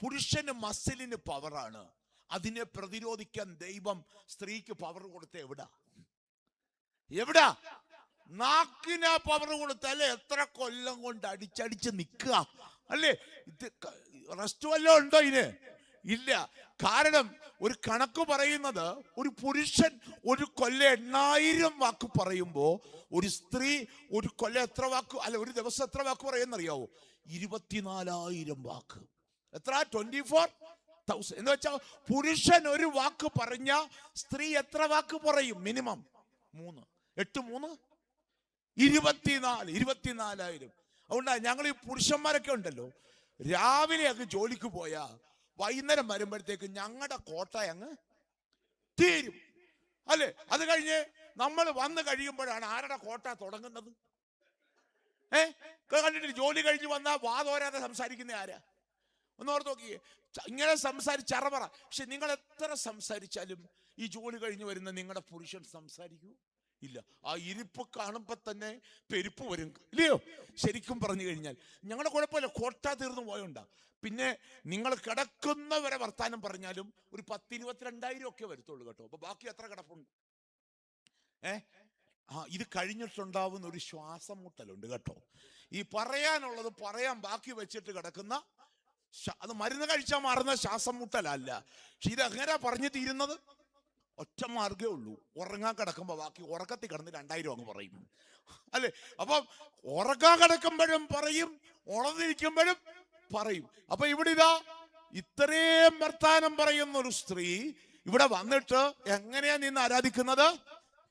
പുരുഷന് മസിലിന് പവറാണ്. അതിനെ പ്രതിരോധിക്കാൻ ദൈവം സ്ത്രീക്ക് പവർ കൊടുത്ത എവിടാ? നാക്കിനാ പവർ കൊടുത്തല്ലേ? എത്ര കൊല്ലം കൊണ്ട് അടിച്ചടിച്ച് നിൽക്കുക അല്ലേ? ഇത് റെസ്റ്റ് വല്ലതും ഉണ്ടോ ഇതിന്? ഇല്ല. കാരണം ഒരു കണക്ക് പറയുന്നത്, ഒരു പുരുഷൻ ഒരു കൊല്ലം 8000 വാക്ക് പറയുമ്പോ ഒരു സ്ത്രീ ഒരു കൊല്ലം എത്ര വാക്ക്, അല്ല ഒരു ദിവസം എത്ര വാക്ക് പറയുന്നറിയാവോ? 24,000 വാക്ക്. എത്ര? 24,000 എന്ന് വെച്ചാൽ പുരുഷൻ ഒരു വാക്ക് പറഞ്ഞ സ്ത്രീ എത്ര വാക്ക് പറയും? മിനിമം 3. 8 3 24,000. അതുകൊണ്ടാ ഞങ്ങൾ ഈ പുരുഷന്മാരൊക്കെ ഉണ്ടല്ലോ, രാവിലെ അങ്ങ് ജോലിക്ക് പോയാ വൈകുന്നേരം വരുമ്പോഴത്തേക്ക് ഞങ്ങളുടെ കോട്ട അങ്ങ് തീരും അല്ലെ? അത് കഴിഞ്ഞ് നമ്മൾ വന്ന് കഴിയുമ്പോഴാണ് ആരുടെ കോട്ട തുടങ്ങുന്നത്? കണ്ടിട്ട് ജോലി കഴിഞ്ഞ് വന്നാൽ വാതോരാതെ സംസാരിക്കുന്ന ആരാ? ഒന്ന് ഓർത്ത് നോക്കിയേ. ഇങ്ങനെ സംസാരിച്ചറപറ. പക്ഷെ നിങ്ങൾ എത്ര സംസാരിച്ചാലും ഈ ജോലി കഴിഞ്ഞ് വരുന്ന നിങ്ങളുടെ പുരുഷൻ സംസാരിക്കൂ? ഇല്ല. ആ ഇരിപ്പ് കാണുമ്പോ തന്നെ പെരുപ്പ് വരും, ഇല്ലയോ? ശരിക്കും പറഞ്ഞു കഴിഞ്ഞാൽ ഞങ്ങളുടെ കുഴപ്പമില്ല, കോട്ട തീർന്നു പോയോണ്ടാ. പിന്നെ നിങ്ങൾ കിടക്കുന്നവരെ വർത്താനം പറഞ്ഞാലും ഒരു 10,000-22,000 ഒക്കെ വരത്തുള്ളൂ കേട്ടോ. അപ്പൊ ബാക്കി എത്ര കിടപ്പുണ്ട്? ഇത് കഴിഞ്ഞിട്ടുണ്ടാവുന്ന ഒരു ശ്വാസം മുട്ടലുണ്ട് കേട്ടോ. ഈ പറയാനുള്ളത് പറയാൻ ബാക്കി വെച്ചിട്ട് കിടക്കുന്ന, അത് മരുന്ന് കഴിച്ചാൽ മാറുന്ന ശ്വാസം മുട്ടലല്ല. പക്ഷെ ഇത് എങ്ങനെയാ പറഞ്ഞു തീരുന്നത്? ഒറ്റ മാർഗേ ഉള്ളൂ. ഉറങ്ങാൻ കിടക്കുമ്പോ ബാക്കി ഉറക്കത്തിൽ കിടന്ന് 2,000 അങ്ങ് പറയും അല്ലെ? അപ്പം ഉറങ്ങാൻ കിടക്കുമ്പോഴും പറയും, ഉണർന്നിരിക്കുമ്പോഴും പറയും. അപ്പൊ ഇവിടെ ഇതാ ഇത്രയും വർത്താനം പറയുന്ന ഒരു സ്ത്രീ ഇവിടെ വന്നിട്ട് എങ്ങനെയാ നിന്ന് ആരാധിക്കുന്നത്?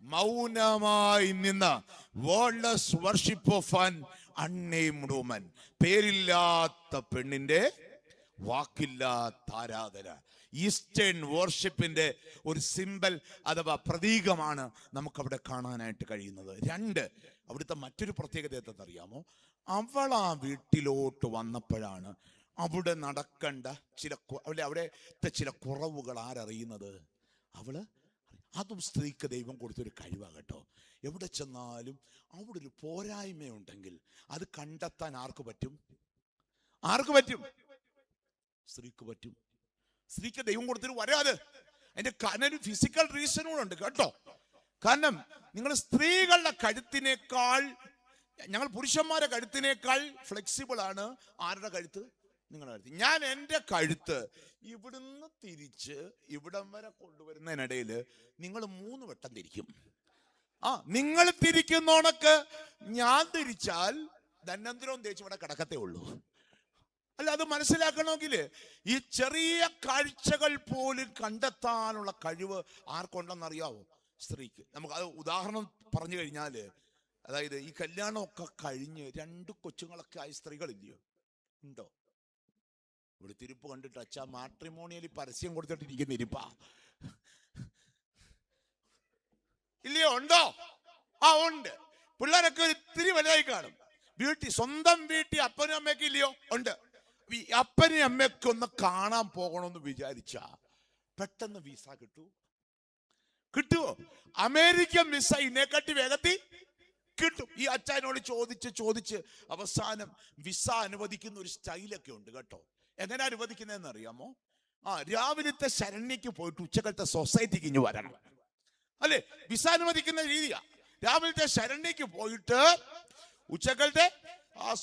മൗനമായി നിന്ന്. Wordless worship of an unnamed woman. പേരില്ലാത്ത പെണ്ണിന്റെ വാക്കില്ലാത്ത ആരാധന. ഈസ്റ്റേൺ വർഷിപ്പിന്റെ ഒരു സിമ്പൽ അഥവാ പ്രതീകമാണ് നമുക്കവിടെ കാണാനായിട്ട് കഴിയുന്നത്. 2, അവിടുത്തെ മറ്റൊരു പ്രത്യേകത എന്തെന്നറിയാമോ? അവൾ ആ വീട്ടിലോട്ട് വന്നപ്പോഴാണ് അവിടെ നടക്കേണ്ട അവിടുത്തെ ചില കുറവുകൾ ആരറിയുന്നത്? അവള്. അതും സ്ത്രീക്ക് ദൈവം കൊടുത്തൊരു കഴിവാണ് കേട്ടോ. എവിടെ ചെന്നാലും അവിടെ ഒരു പോരായ്മയുണ്ടെങ്കിൽ അത് കണ്ടെത്താൻ ആർക്ക് പറ്റും? സ്ത്രീക്ക് പറ്റും. സ്ത്രീക്ക് ദൈവം കൊടുത്തൊരു വരാത്. അതിന്റെ ഫിസിക്കൽ റീസണുകളുണ്ട് കേട്ടോ. കാരണം നിങ്ങൾ സ്ത്രീകളുടെ കഴുത്തിനേക്കാൾ, ഞങ്ങൾ പുരുഷന്മാരുടെ കഴുത്തിനേക്കാൾ ഫ്ലെക്സിബിൾ ആണ് ആരുടെ കഴുത്ത്? നിങ്ങളുടെ കഴുത്ത്. ഞാൻ എൻ്റെ കഴുത്ത് ഇവിടുന്ന് തിരിച്ച് ഇവിടം വരെ കൊണ്ടുവരുന്നതിനിടയിൽ നിങ്ങൾ 3 വട്ടം തിരിക്കും. നിങ്ങൾ തിരിക്കുന്നോണക്ക് ഞാൻ തിരിച്ചാൽ ധന്വന്തരവും തേച്ച് ഇവിടെ കിടക്കത്തേ ഉള്ളൂ. അല്ല, അത് മനസ്സിലാക്കണമെങ്കിൽ ഈ ചെറിയ കാഴ്ചകൾ പോലും കണ്ടെത്താനുള്ള കഴിവ് ആർക്കുണ്ടെന്നറിയാവോ? സ്ത്രീക്ക്. നമുക്ക് അത് ഉദാഹരണം പറഞ്ഞു കഴിഞ്ഞാല്, അതായത് ഈ കല്യാണമൊക്കെ കഴിഞ്ഞ് 2 കൊച്ചുങ്ങളൊക്കെ ആയ സ്ത്രീകളില്ലയോ? ഉണ്ടോ? ഇവിടെ തിരുപ്പ് കണ്ടിട്ട് അച്ഛാ മാട്രിമോണിയലി പരസ്യം കൊടുത്തിട്ടിരിക്കുന്ന ഇരിപ്പാ ഇല്ലയോ? ഉണ്ടോ? ഉണ്ട്. പിള്ളേരൊക്കെ ഇത്തിരി വലുതായി കാണും. സ്വന്തം വീട്ടിൽ അപ്പനും അമ്മയ്ക്ക് ഇല്ലയോ? ഉണ്ട്. ഈ അപ്പനും അമ്മയ്ക്ക് ഒന്ന് കാണാൻ പോകണമെന്ന് വിചാരിച്ചാ പെട്ടെന്ന് വിസ കിട്ടുമോ? അമേരിക്കൻ വിസ ഇതിനെക്കാട്ടി വേഗത്തിൽ കിട്ടും. ഈ അച്ഛനോട് ചോദിച്ച് അവസാനം വിസ അനുവദിക്കുന്ന ഒരു സ്റ്റൈലൊക്കെ ഉണ്ട് കേട്ടോ. എങ്ങനെ അനുവദിക്കുന്നതെന്ന് അറിയാമോ? രാവിലത്തെ ശരണ്യക്ക് പോയിട്ട് ഉച്ചക്കലത്തെ സൊസൈറ്റിക്ക് ഇഞ്ഞ് വരണം. അല്ലെ, വിസ അനുവദിക്കുന്ന രീതിയാ. രാവിലത്തെ ശരണ്യക്ക് പോയിട്ട് ഉച്ചക്കലത്തെ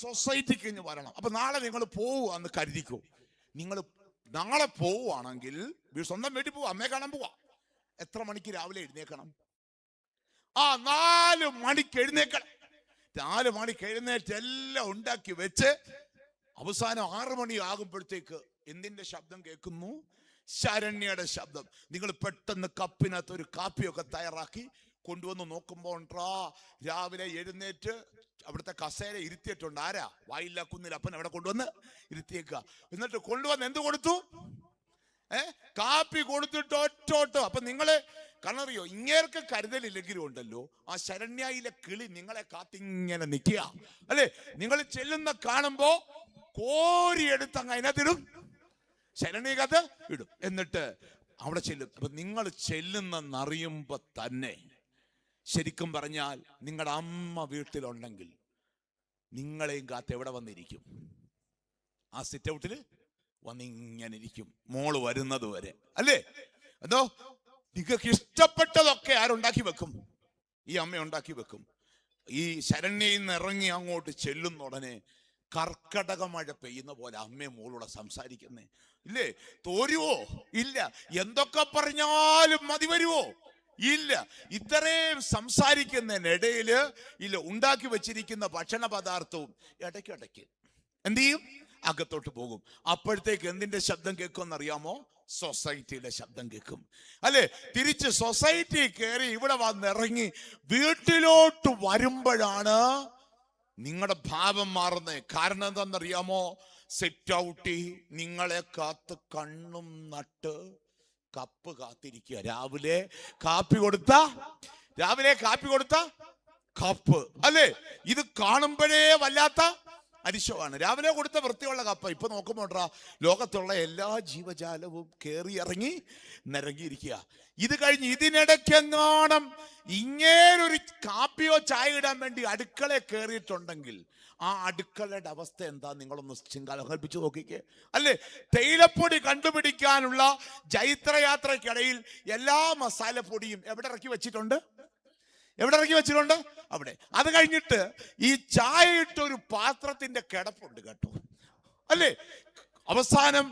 സൊസൈറ്റിക്ക് ഇഞ്ഞ് വരണം. അപ്പൊ നാളെ നിങ്ങൾ പോവുകയെന്ന് കരുതിക്കോ. നിങ്ങൾ നാളെ പോവുകയാണെങ്കിൽ സ്വന്തം വീട്ടിൽ പോവാ, അമ്മയെ കാണാൻ പോവാ. എത്ര മണിക്ക് രാവിലെ എഴുന്നേക്കണം? 4 മണിക്ക് എഴുന്നേക്കണം. 4 മണിക്ക് എഴുന്നേറ്റ് എല്ലാം ഉണ്ടാക്കി വെച്ച് അവസാനം 6 മണി ആകുമ്പോഴത്തേക്ക് എന്തിന്റെ ശബ്ദം കേൾക്കുന്നു? ശരണ്യയുടെ ശബ്ദം. നിങ്ങൾ പെട്ടെന്ന് കപ്പിനകത്ത് ഒരു കാപ്പിയൊക്കെ തയ്യാറാക്കി കൊണ്ടുവന്ന് നോക്കുമ്പോൾ രാവിലെ എഴുന്നേറ്റ് അവിടുത്തെ കസേര ഇരുത്തിയിട്ടുണ്ട്. ആരാ? വായില്ല കുന്നിൽ അപ്പൻ അവിടെ കൊണ്ടുവന്ന് ഇരുത്തിയേക്കുക. എന്നിട്ട് കൊണ്ടുവന്ന് എന്ത് കൊടുത്തു? കാപ്പി കൊടുത്തിട്ട് ഒറ്റോട്ടോ. അപ്പൊ നിങ്ങള് കണറിയോ, ഇങ്ങേർക്ക് കരുതലില്ലെങ്കിലും ഉണ്ടല്ലോ, ആ ശരണ്യയിലെ കിളി നിങ്ങളെ കാത്തിങ്ങനെ നിൽക്കുക. അല്ലെ, നിങ്ങൾ ചെല്ലുന്ന കാണുമ്പോ കോരിയെടുത്ത് അങ്ങ് അതിനകത്തിടും, ശരണ്യകത്ത് ഇടും. എന്നിട്ട് അവിടെ ചെല്ലും. അപ്പൊ നിങ്ങൾ ചെല്ലുന്നെന്നറിയുമ്പോ തന്നെ ശരിക്കും പറഞ്ഞാൽ നിങ്ങളുടെ അമ്മ വീട്ടിലുണ്ടെങ്കിൽ നിങ്ങളെയും കാത്ത് എവിടെ വന്നിരിക്കും? ആ സിറ്റ് ഔട്ടില് വന്നിങ്ങനെ ഇരിക്കും, മോള് വരുന്നത് വരെ. അല്ലേ? അതോ നിങ്ങൾക്ക് ഇഷ്ടപ്പെട്ടതൊക്കെ ആരുണ്ടാക്കി വെക്കും? ഈ അമ്മ ഉണ്ടാക്കി വെക്കും. ഈ ശരണ്യയിൽ നിന്ന് ഇറങ്ങി അങ്ങോട്ട് ചെല്ലുന്ന ഉടനെ കർക്കടക മഴ പെയ്യുന്ന പോലെ അമ്മയും മോളൂടെ സംസാരിക്കുന്നേ. ഇല്ലേ? തോരുവോ? ഇല്ല. എന്തൊക്കെ പറഞ്ഞാലും മതി വരുവോ? ഇല്ല. ഇത്രയും സംസാരിക്കുന്നതിനിടയില് ഉണ്ടാക്കി വെച്ചിരിക്കുന്ന ഭക്ഷണ പദാർത്ഥവും ഇടയ്ക്കിടയ്ക്ക് എന്ത് ചെയ്യും? അകത്തോട്ട് പോകും. അപ്പോഴത്തേക്ക് എന്തിന്റെ ശബ്ദം കേൾക്കുമെന്നറിയാമോ? സൊസൈറ്റിയുടെ ശബ്ദം കേൾക്കും. അല്ലെ, തിരിച്ച് സൊസൈറ്റി കയറി ഇവിടെ വന്നിറങ്ങി വീട്ടിലോട്ട് വരുമ്പോഴാണ് നിങ്ങളുടെ ഭാവം മാറുന്നത്. കാരണം എന്താണെന്നറിയാമോ? സെറ്റ് ഔട്ടി നിങ്ങളെ കാത്ത് കണ്ണും നട്ട് കപ്പ് കാത്തിരിക്കുക. രാവിലെ കാപ്പി കൊടുത്ത കപ്പ്. അല്ലേ? ഇത് കാണുമ്പോഴേ വല്ലാത്ത അരിശമാണ്. രാവിലെ കൊടുത്ത വൃത്തിയുള്ള കപ്പ. ഇപ്പൊ നോക്കുമ്പോണ്ടാ ലോകത്തുള്ള എല്ലാ ജീവജാലവും കയറി ഇറങ്ങി നിരങ്ങിയിരിക്കുക. ഇത് കഴിഞ്ഞ് ഇതിനിടയ്ക്കെങ്ങാണം ഇങ്ങേരൊരു കാപ്പിയോ ചായ ഇടാൻ വേണ്ടി അടുക്കള കയറിയിട്ടുണ്ടെങ്കിൽ ആ അടുക്കളയുടെ അവസ്ഥ എന്താ നിങ്ങളൊന്ന് കൽപ്പിച്ചു നോക്കിക്കേ. അല്ലേ? തേയിലപ്പൊടി കണ്ടുപിടിക്കാനുള്ള ജൈത്രയാത്രയ്ക്കിടയിൽ എല്ലാ മസാലപ്പൊടിയും എവിടെ ഇറക്കി വെച്ചിട്ടുണ്ട്? അവിടെ. അത് കഴിഞ്ഞിട്ട് ഈ ചായ ഇട്ടൊരു പാത്രത്തിന്റെ കിടപ്പുണ്ട് കേട്ടോ. അല്ലേ? അവസാനം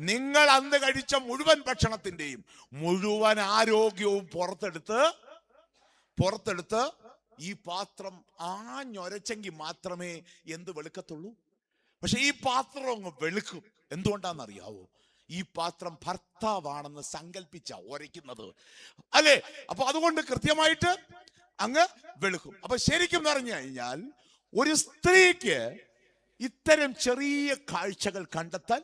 നിങ്ങൾ അന്ന് കഴിച്ച മുഴുവൻ ഭക്ഷണത്തിന്റെയും മുഴുവൻ ആരോഗ്യവും പുറത്തെടുത്ത് ഈ പാത്രം ഞൊരച്ചെങ്കിൽ മാത്രമേ എന്ത് വെളുക്കത്തുള്ളൂ. പക്ഷെ ഈ പാത്രം അങ്ങ് വെളുക്കും. എന്തുകൊണ്ടാണെന്നറിയാവോ? ഈ പാത്രം ഭർത്താവാണെന്ന് സങ്കല്പിച്ച ഉരയ്ക്കുന്നത്. അല്ലേ? അപ്പൊ അതുകൊണ്ട് കൃത്യമായിട്ട് അങ്ങ് വെളുക്കും. അപ്പൊ ശരിക്കും പറഞ്ഞു കഴിഞ്ഞാൽ ഒരു സ്ത്രീക്ക് ഇത്തരം ചെറിയ കാഴ്ചകൾ കണ്ടെത്താൻ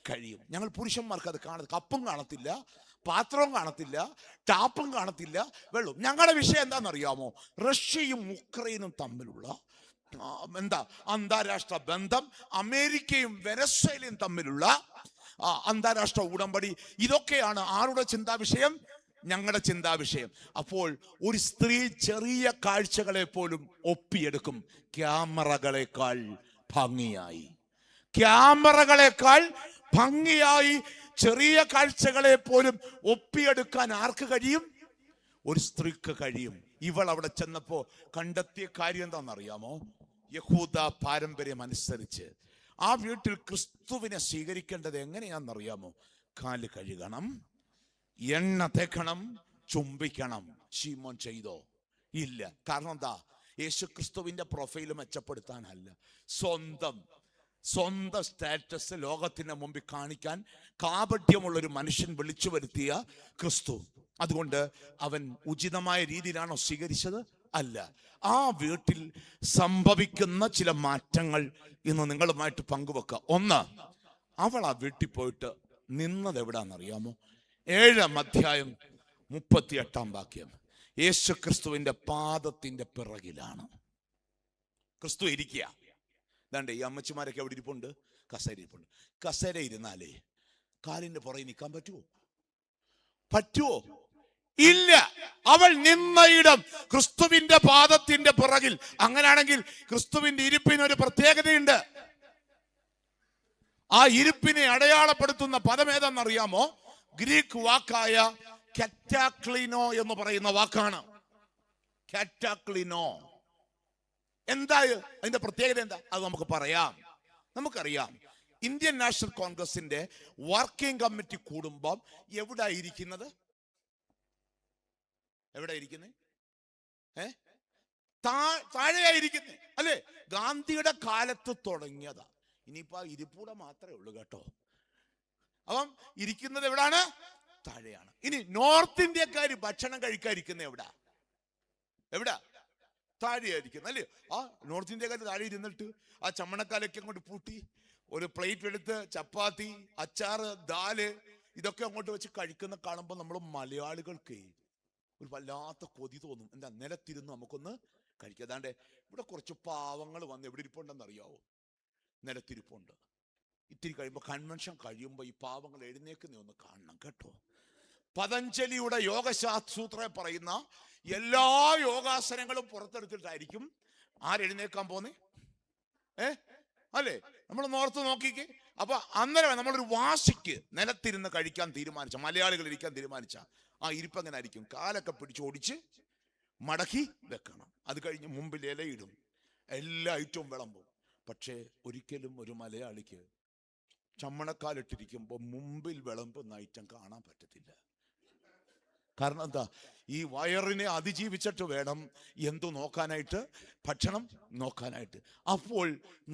കഴിയും. ഞങ്ങൾ പുരുഷന്മാർക്ക് അത് കപ്പും കാണത്തില്ല, പാത്രവും കാണത്തില്ല, ടാപ്പും കാണത്തില്ല, വെള്ളവും. ഞങ്ങളുടെ വിഷയം എന്താണെന്നറിയാമോ? റഷ്യയും ഉക്രൈനും തമ്മിലുള്ള അന്താരാഷ്ട്ര ബന്ധം, അമേരിക്കയും വെനസ്വേലയും തമ്മിലുള്ള അന്താരാഷ്ട്ര ഉടമ്പടി. ഇതൊക്കെയാണ് ആരുടെ ചിന്താ വിഷയം? ഞങ്ങളുടെ ചിന്താ വിഷയം. അപ്പോൾ ഒരു സ്ത്രീ ചെറിയ കാഴ്ചകളെ പോലും ഒപ്പിയെടുക്കും ക്യാമറകളെക്കാൾ ഭംഗിയായി ചെറിയ കാഴ്ചകളെ പോലും ഒപ്പിയെടുക്കാൻ ആർക്ക് കഴിയും? ഒരു സ്ത്രീക്ക് കഴിയും. ഇവൾ അവിടെ ചെന്നപ്പോ കണ്ടെത്തിയ കാര്യം എന്താണെന്നറിയാമോ? യഹൂദ പാരമ്പര്യം അനുസരിച്ച് ആ വീട്ടിൽ ക്രിസ്തുവിനെ സ്വീകരിക്കേണ്ടത് എങ്ങനെയാണെന്നറിയാമോ? കാല് കഴുകണം, എണ്ണ തേക്കണം, ചുംബിക്കണം. ശീമോൻ ചെയ്തോ? ഇല്ല. കാരണം എന്താ? യേശു ക്രിസ്തുവിന്റെ പ്രൊഫൈൽ മെച്ചപ്പെടുത്താനല്ല, സ്വന്തം സ്റ്റാറ്റസ് ലോകത്തിന് മുമ്പിൽ കാണിക്കാൻ കാപട്യമുള്ളൊരു മനുഷ്യൻ വിളിച്ചു വരുത്തിയ ക്രിസ്തു. അതുകൊണ്ട് അവൻ ഉചിതമായ രീതിയിലാണോ സ്വീകരിച്ചത്? അല്ല. ആ വീട്ടിൽ സംഭവിക്കുന്ന ചില മാറ്റങ്ങൾ ഇന്ന് നിങ്ങളുമായിട്ട് പങ്കുവെക്കുക. ഒന്ന്, അവൾ ആ വീട്ടിൽ പോയിട്ട് നിന്നത് എവിടാന്നറിയാമോ? 7-ാം അധ്യായം 38-ാം വാക്യം. യേശു ക്രിസ്തുവിന്റെ പാദത്തിന്റെ പിറകിലാണ് ക്രിസ്തു ഇരിക്കുക. ഇതാണ്ട് ഈ അമ്മച്ചിമാരൊക്കെ എവിടെ ഇരിപ്പുണ്ട്? കസേര ഇരിപ്പുണ്ട്. കസേര ഇരുന്നാലേ കാലിന്റെ പുറകെ നിൽക്കാൻ പറ്റുമോ? ഇല്ല. അവൾ നിന്നയിടം ക്രിസ്തുവിന്റെ പാദത്തിന്റെ പിറകിൽ. അങ്ങനെയാണെങ്കിൽ ക്രിസ്തുവിന്റെ ഇരിപ്പിനൊരു പ്രത്യേകതയുണ്ട്. ആ ഇരിപ്പിനെ അടയാളപ്പെടുത്തുന്ന പദം ഏതാണെന്നറിയാമോ? ഗ്രീക്ക് വാക്കായ കാറ്റാക്ലിനോ എന്ന് പറയുന്ന വാക്കാണ്. കാറ്റാക്ലിനോ എന്താ അതിന്റെ പ്രത്യേകത? എന്താ അത് നമുക്കറിയാം. ഇന്ത്യൻ നാഷണൽ കോൺഗ്രസിന്റെ വർക്കിംഗ് കമ്മിറ്റി കൂടുമ്പോൾ എവിടെ ഇരിക്കുന്നത്? താഴെയായിരിക്കുന്നത് അല്ലേ? ഗാന്ധിയുടെ കാലത്ത് തുടങ്ങിയതാ. ഇനിയിപ്പോ ഇരിപ്പൂടെ മാത്രമേ ഉള്ളൂ കേട്ടോ. അപ്പം ഇരിക്കുന്നത് എവിടാണ്? താഴെയാണ്. ഇനി നോർത്ത് ഇന്ത്യക്കാര് ഭക്ഷണം കഴിക്കാതിരിക്കുന്നത് എവിടാ? താഴെയായിരിക്കുന്നത് അല്ലേ? ആ നോർത്ത് ഇന്ത്യക്കാര് താഴെ ഇരുന്നിട്ട് ആ ചമ്മണക്കാലൊക്കെ അങ്ങോട്ട് പൂട്ടി ഒരു പ്ലേറ്റ് എടുത്ത് ചപ്പാത്തി, അച്ചാറ്, ദാല് ഇതൊക്കെ അങ്ങോട്ട് വെച്ച് കഴിക്കുന്ന കാണുമ്പോൾ നമ്മൾ മലയാളികൾക്ക് ഒരു വല്ലാത്ത കൊതി തോന്നും. എന്താ? നിലത്തിരുന്ന് നമുക്കൊന്ന് കഴിക്കാം. അതാണ്ട് ഇവിടെ കുറച്ച് പാവങ്ങൾ വന്ന് എവിടെ ഇരിപ്പുണ്ടെന്ന് അറിയാവോ? നിലത്തിരിപ്പുണ്ട്. ഇത്തിരി കഴിയുമ്പോൾ കൺവെൻഷൻ കഴിയുമ്പോൾ ഈ പാവങ്ങൾ എഴുന്നേക്കുന്ന ഒന്ന് കാണണം കേട്ടോ. പതഞ്ജലിയുടെ യോഗശാസ്ത്രൂത്ര പറയുന്ന എല്ലാ യോഗാസനങ്ങളും പുറത്തെടുത്തിട്ടായിരിക്കും ആരെഴുന്നേക്കാൻ പോന്നേ? അല്ലേ? നമ്മൾ നോർത്ത് നോക്കിക്കേ. അപ്പൊ അന്നേരം നമ്മളൊരു വാശിക്ക് നിലത്തിരുന്ന് കഴിക്കാൻ തീരുമാനിച്ച, മലയാളികൾ ഇരിക്കാൻ തീരുമാനിച്ച ആ ഇരിപ്പ് എങ്ങനെ ആയിരിക്കും? കാലൊക്കെ പിടിച്ചോടിച്ച് മടക്കി വെക്കണം. അത് കഴിഞ്ഞ് മുമ്പിൽ ഇലയിടും, എല്ലാ ഐറ്റവും വിളമ്പും. പക്ഷേ ഒരിക്കലും ഒരു മലയാളിക്ക് ചമ്മണക്കാലിട്ടിരിക്കുമ്പോൾ മുമ്പിൽ വിളമ്പുന്ന ഐറ്റം കാണാൻ പറ്റത്തില്ല. കാരണം എന്താ? ഈ വയറിനെ അതിജീവിച്ചിട്ട് വേണം എന്തു നോക്കാനായിട്ട്? ഭക്ഷണം നോക്കാനായിട്ട്. അപ്പോൾ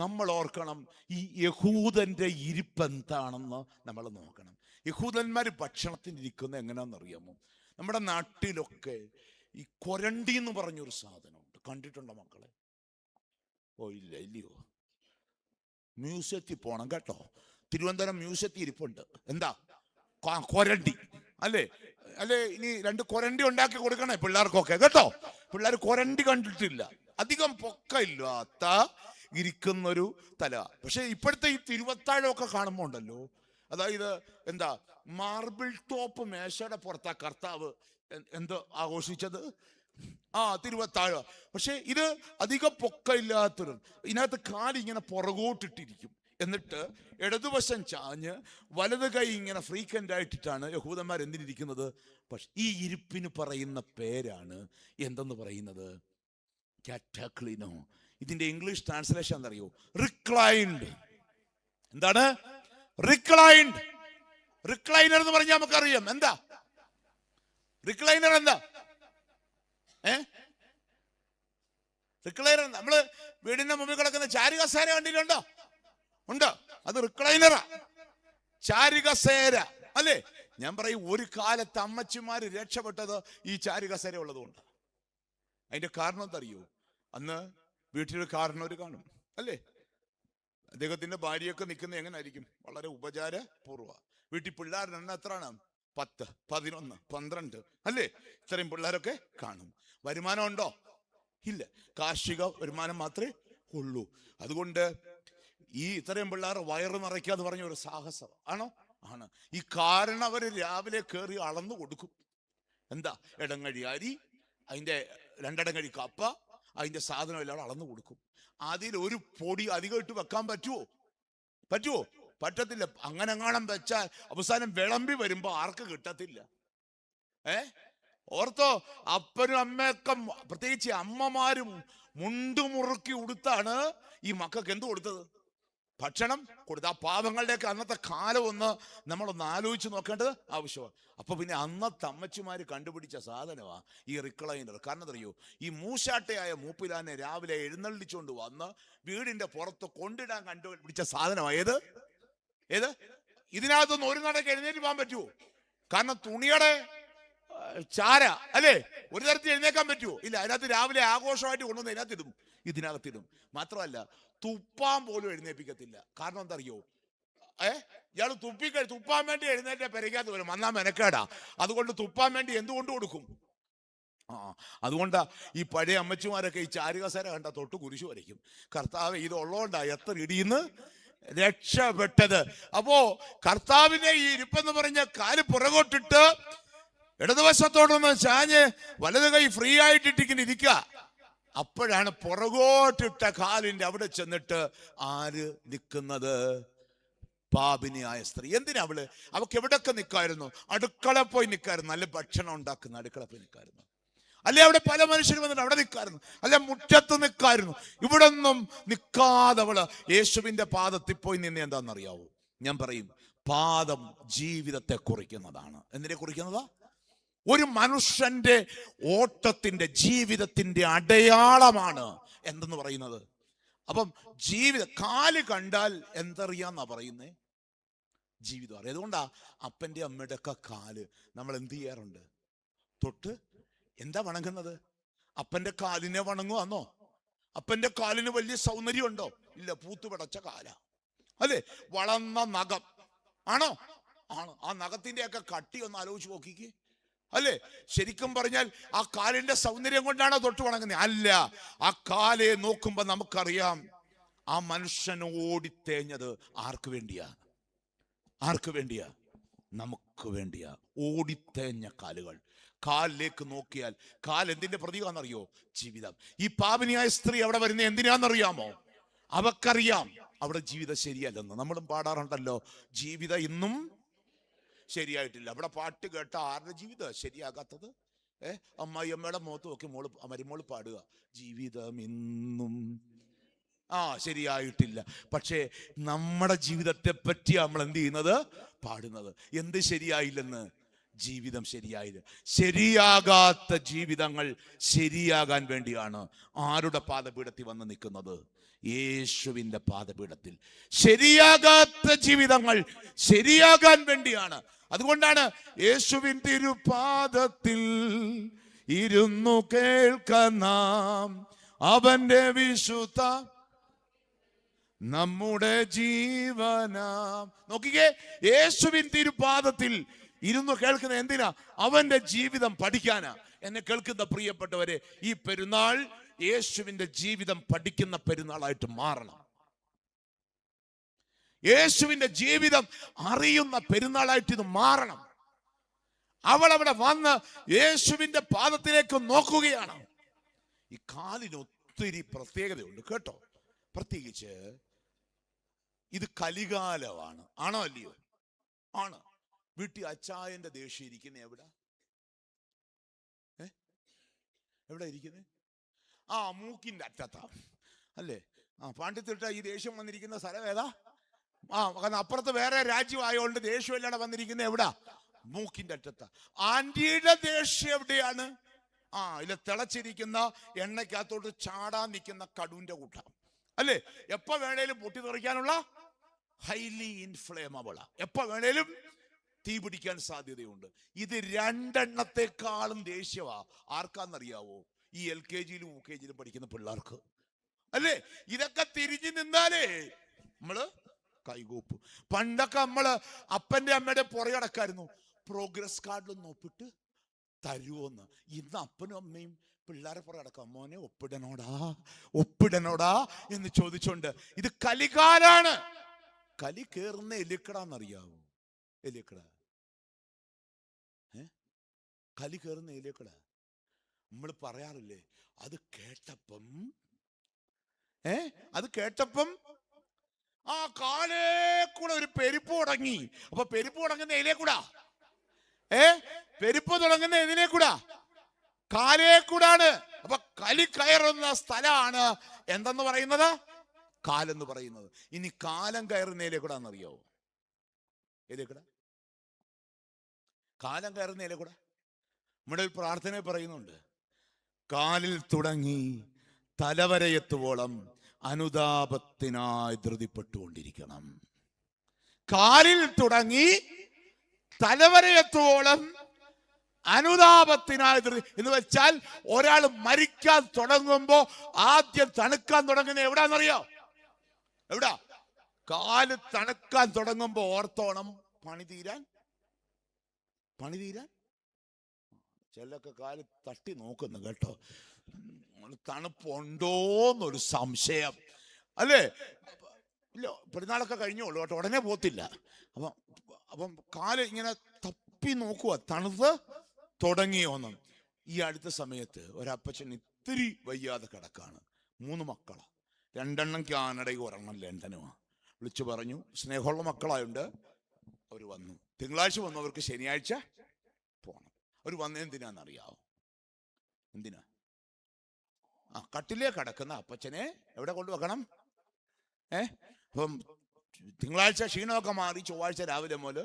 നമ്മൾ ഓർക്കണം, ഈ യഹൂദന്റെ ഇരിപ്പ് എന്താണെന്ന് നമ്മൾ നോക്കണം. യഹൂദന്മാർ ഭക്ഷണത്തിന് ഇരിക്കുന്നത് എങ്ങനെയാണെന്നറിയാമോ? നമ്മുടെ നാട്ടിലൊക്കെ ഈ കൊരണ്ടി എന്ന് പറഞ്ഞൊരു സാധനമുണ്ട്. കണ്ടിട്ടുണ്ടോ മക്കളെ? ഇല്ലയോ? മ്യൂസിയത്തിൽ പോണം കേട്ടോ. തിരുവനന്തപുരം മ്യൂസിയത്തിൽ ഇരിപ്പുണ്ട്. എന്താ? കൊരണ്ടി അല്ലേ? ഇനി 2 കൊരണ്ടി ഉണ്ടാക്കി കൊടുക്കണേ പിള്ളേർക്കൊക്കെ കേട്ടോ. പിള്ളേർ കൊരണ്ടി കണ്ടിട്ടില്ല. അധികം പൊക്കയില്ലാത്ത ഇരിക്കുന്നൊരു തല. പക്ഷെ ഇപ്പോഴത്തെ ഈ തിരുവത്താഴമൊക്കെ കാണുമ്പോൾ ഉണ്ടല്ലോ, അതായത് എന്താ, മാർബിൾ ടോപ്പ് മേശയുടെ പുറത്താ കർത്താവ് എന്ത് ആഘോഷിച്ചത്? തിരുവത്താഴ. പക്ഷെ ഇത് അധികം പൊക്കയില്ലാത്തൊരു, ഇതിനകത്ത് കാലിങ്ങനെ പുറകോട്ടിട്ടിരിക്കും. എന്നിട്ട് ഇടതുവശം ചാഞ്ഞ് വലത് കൈ ഇങ്ങനെ ഫ്രീക്വന്റ് ആയിട്ടിട്ടാണ് യഹൂദന്മാർ എന്തിനിരിക്കുന്നത്. പക്ഷെ ഈ ഇരിപ്പിന് പറയുന്ന പേരാണ് എന്തെന്ന് പറയുന്നത്? കാറ്റാക്ലിനോ. ഇതിന്റെ ഇംഗ്ലീഷ് ട്രാൻസ്ലേഷൻ എന്തറിയോ? റിക്ലൈൻഡ്. എന്താണ് റിക്ലൈൻഡ്? റിക്ലൈനർ എന്ന് പറഞ്ഞാൽ നമുക്കറിയാം. എന്താ റിക്ലൈനർ? എന്താ റിക്ലൈനർ? നമ്മള് വീടിന്റെ മുമ്പിൽ കിടക്കുന്ന ചാരുകസേര കണ്ടിട്ടുണ്ടോ? ഉണ്ട്. അത് റിക്ലൈനറാ, ചാരുകസേര അല്ലേ? ഞാൻ പറയും, ഒരു കാലത്ത് അമ്മച്ചിമാര് രക്ഷപ്പെട്ടത് ഈ ചാരുകസേര ഉള്ളതുകൊണ്ട്. അതിന്റെ കാരണം എന്തറിയോ? അന്ന് വീട്ടിലൊരു കാരണവര് കാണും അല്ലേ? അദ്ദേഹത്തിന്റെ ഭാര്യയൊക്കെ നിൽക്കുന്നത് എങ്ങനെ ആയിരിക്കും? വളരെ ഉപചാരപൂർവ്വ. വീട്ടിൽ പിള്ളേരുടെ എണ്ണം എത്രയാണ്? 10, 11, 12 അല്ലേ? ഇത്രയും പിള്ളേരൊക്കെ കാണും. വരുമാനം ഉണ്ടോ? ഇല്ല. കാർഷിക വരുമാനം മാത്രമേ ഉള്ളൂ. അതുകൊണ്ട് ഈ ഇത്രയും പിള്ളേർ വയറ് നിറയ്ക്കാന്ന് പറഞ്ഞ ഒരു സാഹസം ആണ്. ഈ കാരണവര് രാവിലെ കയറി അളന്നു കൊടുക്കും. എന്താ? ഇടങ്ങഴി അരി, അതിന്റെ 2 ഇടങ്ങഴി കപ്പ, അതിന്റെ സാധനം എല്ലാം അളന്നു കൊടുക്കും. അതിൽ ഒരു പൊടി അധികം ഇട്ട് വെക്കാൻ പറ്റുമോ? പറ്റത്തില്ല. അങ്ങനെ എങ്ങാനും വെച്ചാൽ അവസാനം വിളമ്പി വരുമ്പോ ആർക്ക് കിട്ടത്തില്ല. ഓർത്തോ? അപ്പനും അമ്മയൊക്കെ, പ്രത്യേകിച്ച് അമ്മമാരും മുണ്ടുമുറുക്കി ഉടുത്താണ് ഈ മക്കൾക്ക് എന്ത് കൊടുത്തത്? ഭക്ഷണം കൊടുത്ത്. ആ പാവങ്ങളുടെയൊക്കെ അന്നത്തെ കാലം നമ്മളൊന്ന് ആലോചിച്ച് നോക്കേണ്ടത് ആവശ്യമാണ്. അപ്പൊ പിന്നെ അന്നത്തെ അമ്മച്ചിമാര് കണ്ടുപിടിച്ച സാധനമാ ഈ റിക്ലൈനർ. കാരണം അറിയോ, ഈ മൂശാട്ടയായ മൂപ്പിലാനെ രാവിലെ എഴുന്നള്ളിച്ചുകൊണ്ട് വന്ന് വീടിന്റെ പുറത്ത് കൊണ്ടിടാൻ കണ്ടുപിടിച്ച സാധനമാണ്. ഏത് ഇതിനകത്തൊന്നും ഒരു നടക്ക് എഴുന്നേറ്റ് പോകാൻ പറ്റുമോ? കാരണം തുണിയുടെ ചാര അല്ലേ, ഒരു തരത്തിൽ എഴുന്നേക്കാൻ പറ്റുമോ? ഇല്ല. അതിനകത്ത് രാവിലെ ആഘോഷമായിട്ട് കൊണ്ടുവന്ന് ഇതിനകത്തിടും. മാത്രമല്ല തുപ്പാൻ പോലും എഴുന്നേൽപ്പിക്കത്തില്ല. കാരണം എന്താ അറിയോ, ഇയാൾ തുപ്പാൻ വേണ്ടി എഴുന്നേറ്റ് പെരയ്ക്കാത്ത വരും, വന്നാ മെനക്കേടാ. അതുകൊണ്ട് തുപ്പാൻ വേണ്ടി എന്തുകൊണ്ട് കൊടുക്കും? അതുകൊണ്ടാ ഈ പഴയ അമ്മച്ചിമാരൊക്കെ ഈ ചാരുകസേര കണ്ട തൊട്ട് കുരിശു വരയ്ക്കും. കർത്താവ് ഇതുള്ളതുകൊണ്ടാ എത്ര ഇടിയിന്ന് രക്ഷപ്പെട്ടത്. അപ്പോ കർത്താവിന്റെ ഈ ഇരിപ്പെന്ന് പറഞ്ഞ കാല് പുറകോട്ടിട്ട് ഇടതുവശത്തോടൊന്ന് ചാഞ്ഞ് വലത് കൈ ഫ്രീ ആയിട്ടിട്ടിങ്ങനെ ഇരിക്കുക. അപ്പോഴാണ് പുറകോട്ടിട്ട കാലിന്റെ അവിടെ ചെന്നിട്ട് ആര് നിൽക്കുന്നത്? പാപിനിയായ സ്ത്രീ. എന്തിനാ അവക്ക് എവിടൊക്കെ നിൽക്കായിരുന്നു? അടുക്കള പോയി നിൽക്കായിരുന്നു. നല്ല ഭക്ഷണം ഉണ്ടാക്കുന്ന അടുക്കള പോയി നിൽക്കായിരുന്നു. അല്ലെ അവിടെ പല മനുഷ്യരും വന്നിട്ട് അവിടെ നിൽക്കായിരുന്നു. അല്ലെ മുറ്റത്ത് നിൽക്കായിരുന്നു. ഇവിടെ ഒന്നും നിൽക്കാതെ യേശുവിന്റെ പാദത്തിൽ പോയി നിന്ന്. എന്താണെന്നറിയാവോ? ഞാൻ പറയും, പാദം ജീവിതത്തെ കുറിക്കുന്നതാണ്. എന്തിനെ കുറിക്കുന്നതാ? ഒരു മനുഷ്യന്റെ ഓട്ടത്തിന്റെ ജീവിതത്തിന്റെ അടയാളമാണ് എന്തെന്ന് പറയുന്നത്. അപ്പം കാല് കണ്ടാൽ എന്തറിയാന്നാ പറയുന്നേ? ജീവിതം അറിയാം. അതുകൊണ്ടാ അപ്പന്റെ അമ്മയുടെ ഒക്കെ കാല് നമ്മൾ എന്ത് ചെയ്യാറുണ്ട്? തൊട്ട് എന്താ വണങ്ങുന്നത്? അപ്പന്റെ കാലിനെ വണങ്ങുവാന്നോ? അപ്പന്റെ കാലിന് വലിയ സൗന്ദര്യം ഉണ്ടോ? ഇല്ല. പൂത്തുപടച്ച കാല അല്ലേ? വളർന്ന നഖം ആണോ? ആണ്. ആ നഖത്തിന്റെ ഒക്കെ കട്ടി ഒന്ന് ആലോചിച്ച് നോക്കിക്കേ അല്ലേ? ശരിക്കും പറഞ്ഞാൽ ആ കാലിന്റെ സൗന്ദര്യം കൊണ്ടാണോ തൊട്ട് വണങ്ങുന്നത്? അല്ല. ആ കാലെ നോക്കുമ്പോ നമുക്കറിയാം ആ മനുഷ്യൻ ഓടിത്തേഞ്ഞത് ആർക്ക് വേണ്ടിയാ? നമുക്ക് വേണ്ടിയാ. ഓടിത്തേഞ്ഞ കാലുകൾ. കാലിലേക്ക് നോക്കിയാൽ കാൽ എന്തിന്റെ പ്രതീകമാണെന്നറിയോ? ജീവിതം. ഈ പാപിനിയായ സ്ത്രീ അവിടെ വരുന്ന എന്തിനാണെന്നറിയാമോ? അവക്കറിയാം അവിടെ ജീവിതം ശരിയല്ലെന്ന്. നമ്മളും പാടാറുണ്ടല്ലോ, ജീവിതം ഇന്നും ശരിയായിട്ടില്ല. അവിടെ പാട്ട് കേട്ട ആരുടെ ജീവിതം ശരിയാകാത്തത്? അമ്മായി അമ്മയുടെ മുഖത്ത് നോക്കി മരുമോള് പാടുക, ജീവിതം ഇന്നും ശരിയായിട്ടില്ല. പക്ഷേ നമ്മുടെ ജീവിതത്തെ പറ്റി നമ്മൾ എന്ത് ചെയ്യുന്നത്? പാടുന്നത്. എന്ത് ശരിയായില്ലെന്ന്? ജീവിതം ശരിയായില്ല. ശരിയാകാത്ത ജീവിതങ്ങൾ ശരിയാകാൻ വേണ്ടിയാണ് ആരുടെ പാദപീഠത്തിൽ വന്ന് നിൽക്കുന്നത്? യേശുവിന്റെ പാദപീഠത്തിൽ. ശരിയാകാത്ത ജീവിതങ്ങൾ ശരിയാകാൻ വേണ്ടിയാണ്. അതുകൊണ്ടാണ് യേശുവിൻ തിരുപാദത്തിൽ ഇരുന്നു കേൾക്കാം അവന്റെ വിശുദ്ധ നമ്മുടെ ജീവനാം. നോക്കിക്കേ, യേശുവിൻ തിരുപാദത്തിൽ ഇരുന്ന് കേൾക്കുന്ന എന്തിനാ? അവന്റെ ജീവിതം പഠിക്കാനാ. എന്നെ കേൾക്കുന്ന പ്രിയപ്പെട്ടവരെ, ഈ പെരുന്നാൾ യേശുവിന്റെ ജീവിതം പഠിക്കുന്ന പെരുന്നാളായിട്ട് മാറണം. യേശുവിന്റെ ജീവിതം അറിയുന്ന പെരുന്നാളായിട്ട് ഇത് മാറണം. അവൾ അവിടെ വന്ന് യേശുവിന്റെ പാദത്തിലേക്ക് നോക്കുകയാണ്. ഈ കാലിന് ഒത്തിരി പ്രത്യേകതയുണ്ട് കേട്ടോ. പ്രത്യേകിച്ച് ഇത് കലികാലമാണ്. ആണോ അല്ലയോ? ആണ്. വീട്ടിൽ അച്ചായന്റെ ദേഷ്യം ഇരിക്കുന്ന എവിടെ ഇരിക്കുന്നത്? മൂക്കിന്റെ അറ്റത്താ അല്ലേ? പാണ്ഡിത്തിട്ട ഈ ദേഷ്യം വന്നിരിക്കുന്ന സ്ഥലം ഏതാ? കാരണം അപ്പുറത്ത് വേറെ രാജ്യമായോണ്ട് ദേഷ്യം എല്ലാടെ വന്നിരിക്കുന്ന എവിടാ? മൂക്കിന്റെ അറ്റത്താ. ആന്റിയുടെ ദേഷ്യം എവിടെയാണ്? ഇല്ല, തിളച്ചിരിക്കുന്ന എണ്ണയ്ക്കകത്തോട്ട് ചാടാൻ നിൽക്കുന്ന കടുവിന്റെ കൂട്ടം അല്ലേ? എപ്പോ വേണേലും പൊട്ടിത്തെറിക്കാനുള്ള ഹൈലി ഇൻഫ്ലേമബിളാ. എപ്പോ വേണേലും തീ പിടിക്കാൻ സാധ്യതയുണ്ട്. ഇത് രണ്ടെണ്ണത്തെക്കാളും ദേഷ്യവാ. ആർക്കാന്നറിയാവോ? ഈ LKG-യിലും UKG-യിലും പഠിക്കുന്ന പിള്ളേർക്ക് അല്ലേ? ഇതൊക്കെ തിരിഞ്ഞു നിന്നാലേ നമ്മള് കൈകൂപ്പും. പണ്ടൊക്കെ നമ്മള് അപ്പന്റെ അമ്മയുടെ പുറകടക്കായിരുന്നു. പ്രോഗ്രസ് കാർഡിലൊന്ന് ഒപ്പിട്ട് തരുമോന്ന്. ഇന്ന് അപ്പനും അമ്മയും പിള്ളേരെ പുറകടക്കാം. മോനെ ഒപ്പിടണോടാ എന്ന് ചോദിച്ചോണ്ട്. ഇത് കലികാലാണ്. കലി കേറുന്ന എലിക്കടാന്നറിയാവോ? എലിക്കട കലി കേറുന്ന എലിക്കട നമ്മൾ പറയാറില്ലേ? അത് കേട്ടപ്പം കാലേ കൂടെ ഒരു പെരുപ്പ് തുടങ്ങി. അപ്പൊ പെരുപ്പ് തുടങ്ങുന്ന ഇതിലേ കൂടാ. പെരുപ്പ് തുടങ്ങുന്ന ഇതിലേ കൂടാ, കാലേ കൂടാണ്. അപ്പൊ കലി കയറുന്ന സ്ഥലമാണ് എന്തെന്ന് പറയുന്നത്? കാലെന്ന് പറയുന്നത്. ഇനി കാലം കയറുന്നതിലേക്കൂടാന്നറിയാവോ? ഏതേക്കൂടെ? കാലം കയറുന്നതിലേക്കൂടെ. നമ്മുടെ ഒരു പ്രാർത്ഥന പറയുന്നുണ്ട്, കാലിൽ തുടങ്ങി തലവരെയെത്തുവോളം അനുതാപത്തിനായി ധൃതിപ്പെട്ടുകൊണ്ടിരിക്കണം. കാലിൽ തുടങ്ങി തലവരെയെത്തുവോളം അനുതാപത്തിനായി എന്ന് വെച്ചാൽ ഒരാൾ മരിക്കാൻ തുടങ്ങുമ്പോ ആദ്യം തണുക്കാൻ തുടങ്ങുന്നത് എവിടാന്നറിയോ? എവിടാ? കാല് തണുക്കാൻ തുടങ്ങുമ്പോ ഓർത്തോണം, പണി തീരാൻ. ചിലൊക്കെ കാല് തട്ടി നോക്കുന്നു കേട്ടോ, തണുപ്പുണ്ടോന്നൊരു സംശയം അല്ലേ? ഇല്ല, പെരുന്നാളൊക്കെ കഴിഞ്ഞോളൂ കേട്ടോ, ഉടനെ പോത്തില്ല. അപ്പം കാല് ഇങ്ങനെ തപ്പി നോക്കുക, തണുത്ത് തുടങ്ങിയോന്നും. ഈ അടുത്ത സമയത്ത് ഒരപ്പച്ചൻ ഇത്തിരി വയ്യാതെ കിടക്കാണ്. 3 മക്കളാ, 2 കാനഡയും 1 ലണ്ടനുമാ. വിളിച്ചു പറഞ്ഞു, സ്നേഹമുള്ള മക്കളായുണ്ട്. അവർ വന്നു. തിങ്കളാഴ്ച വന്നവർക്ക് ശനിയാഴ്ച പോണം. അവർ വന്നെന്തിനാന്നറിയാവോ? എന്തിനാ? കട്ടിലേ കിടക്കുന്ന അപ്പച്ചനെ എവിടെ കൊണ്ടുവെക്കണം? അപ്പം തിങ്കളാഴ്ച ക്ഷീണമൊക്കെ മാറി ചൊവ്വാഴ്ച രാവിലെ മുതൽ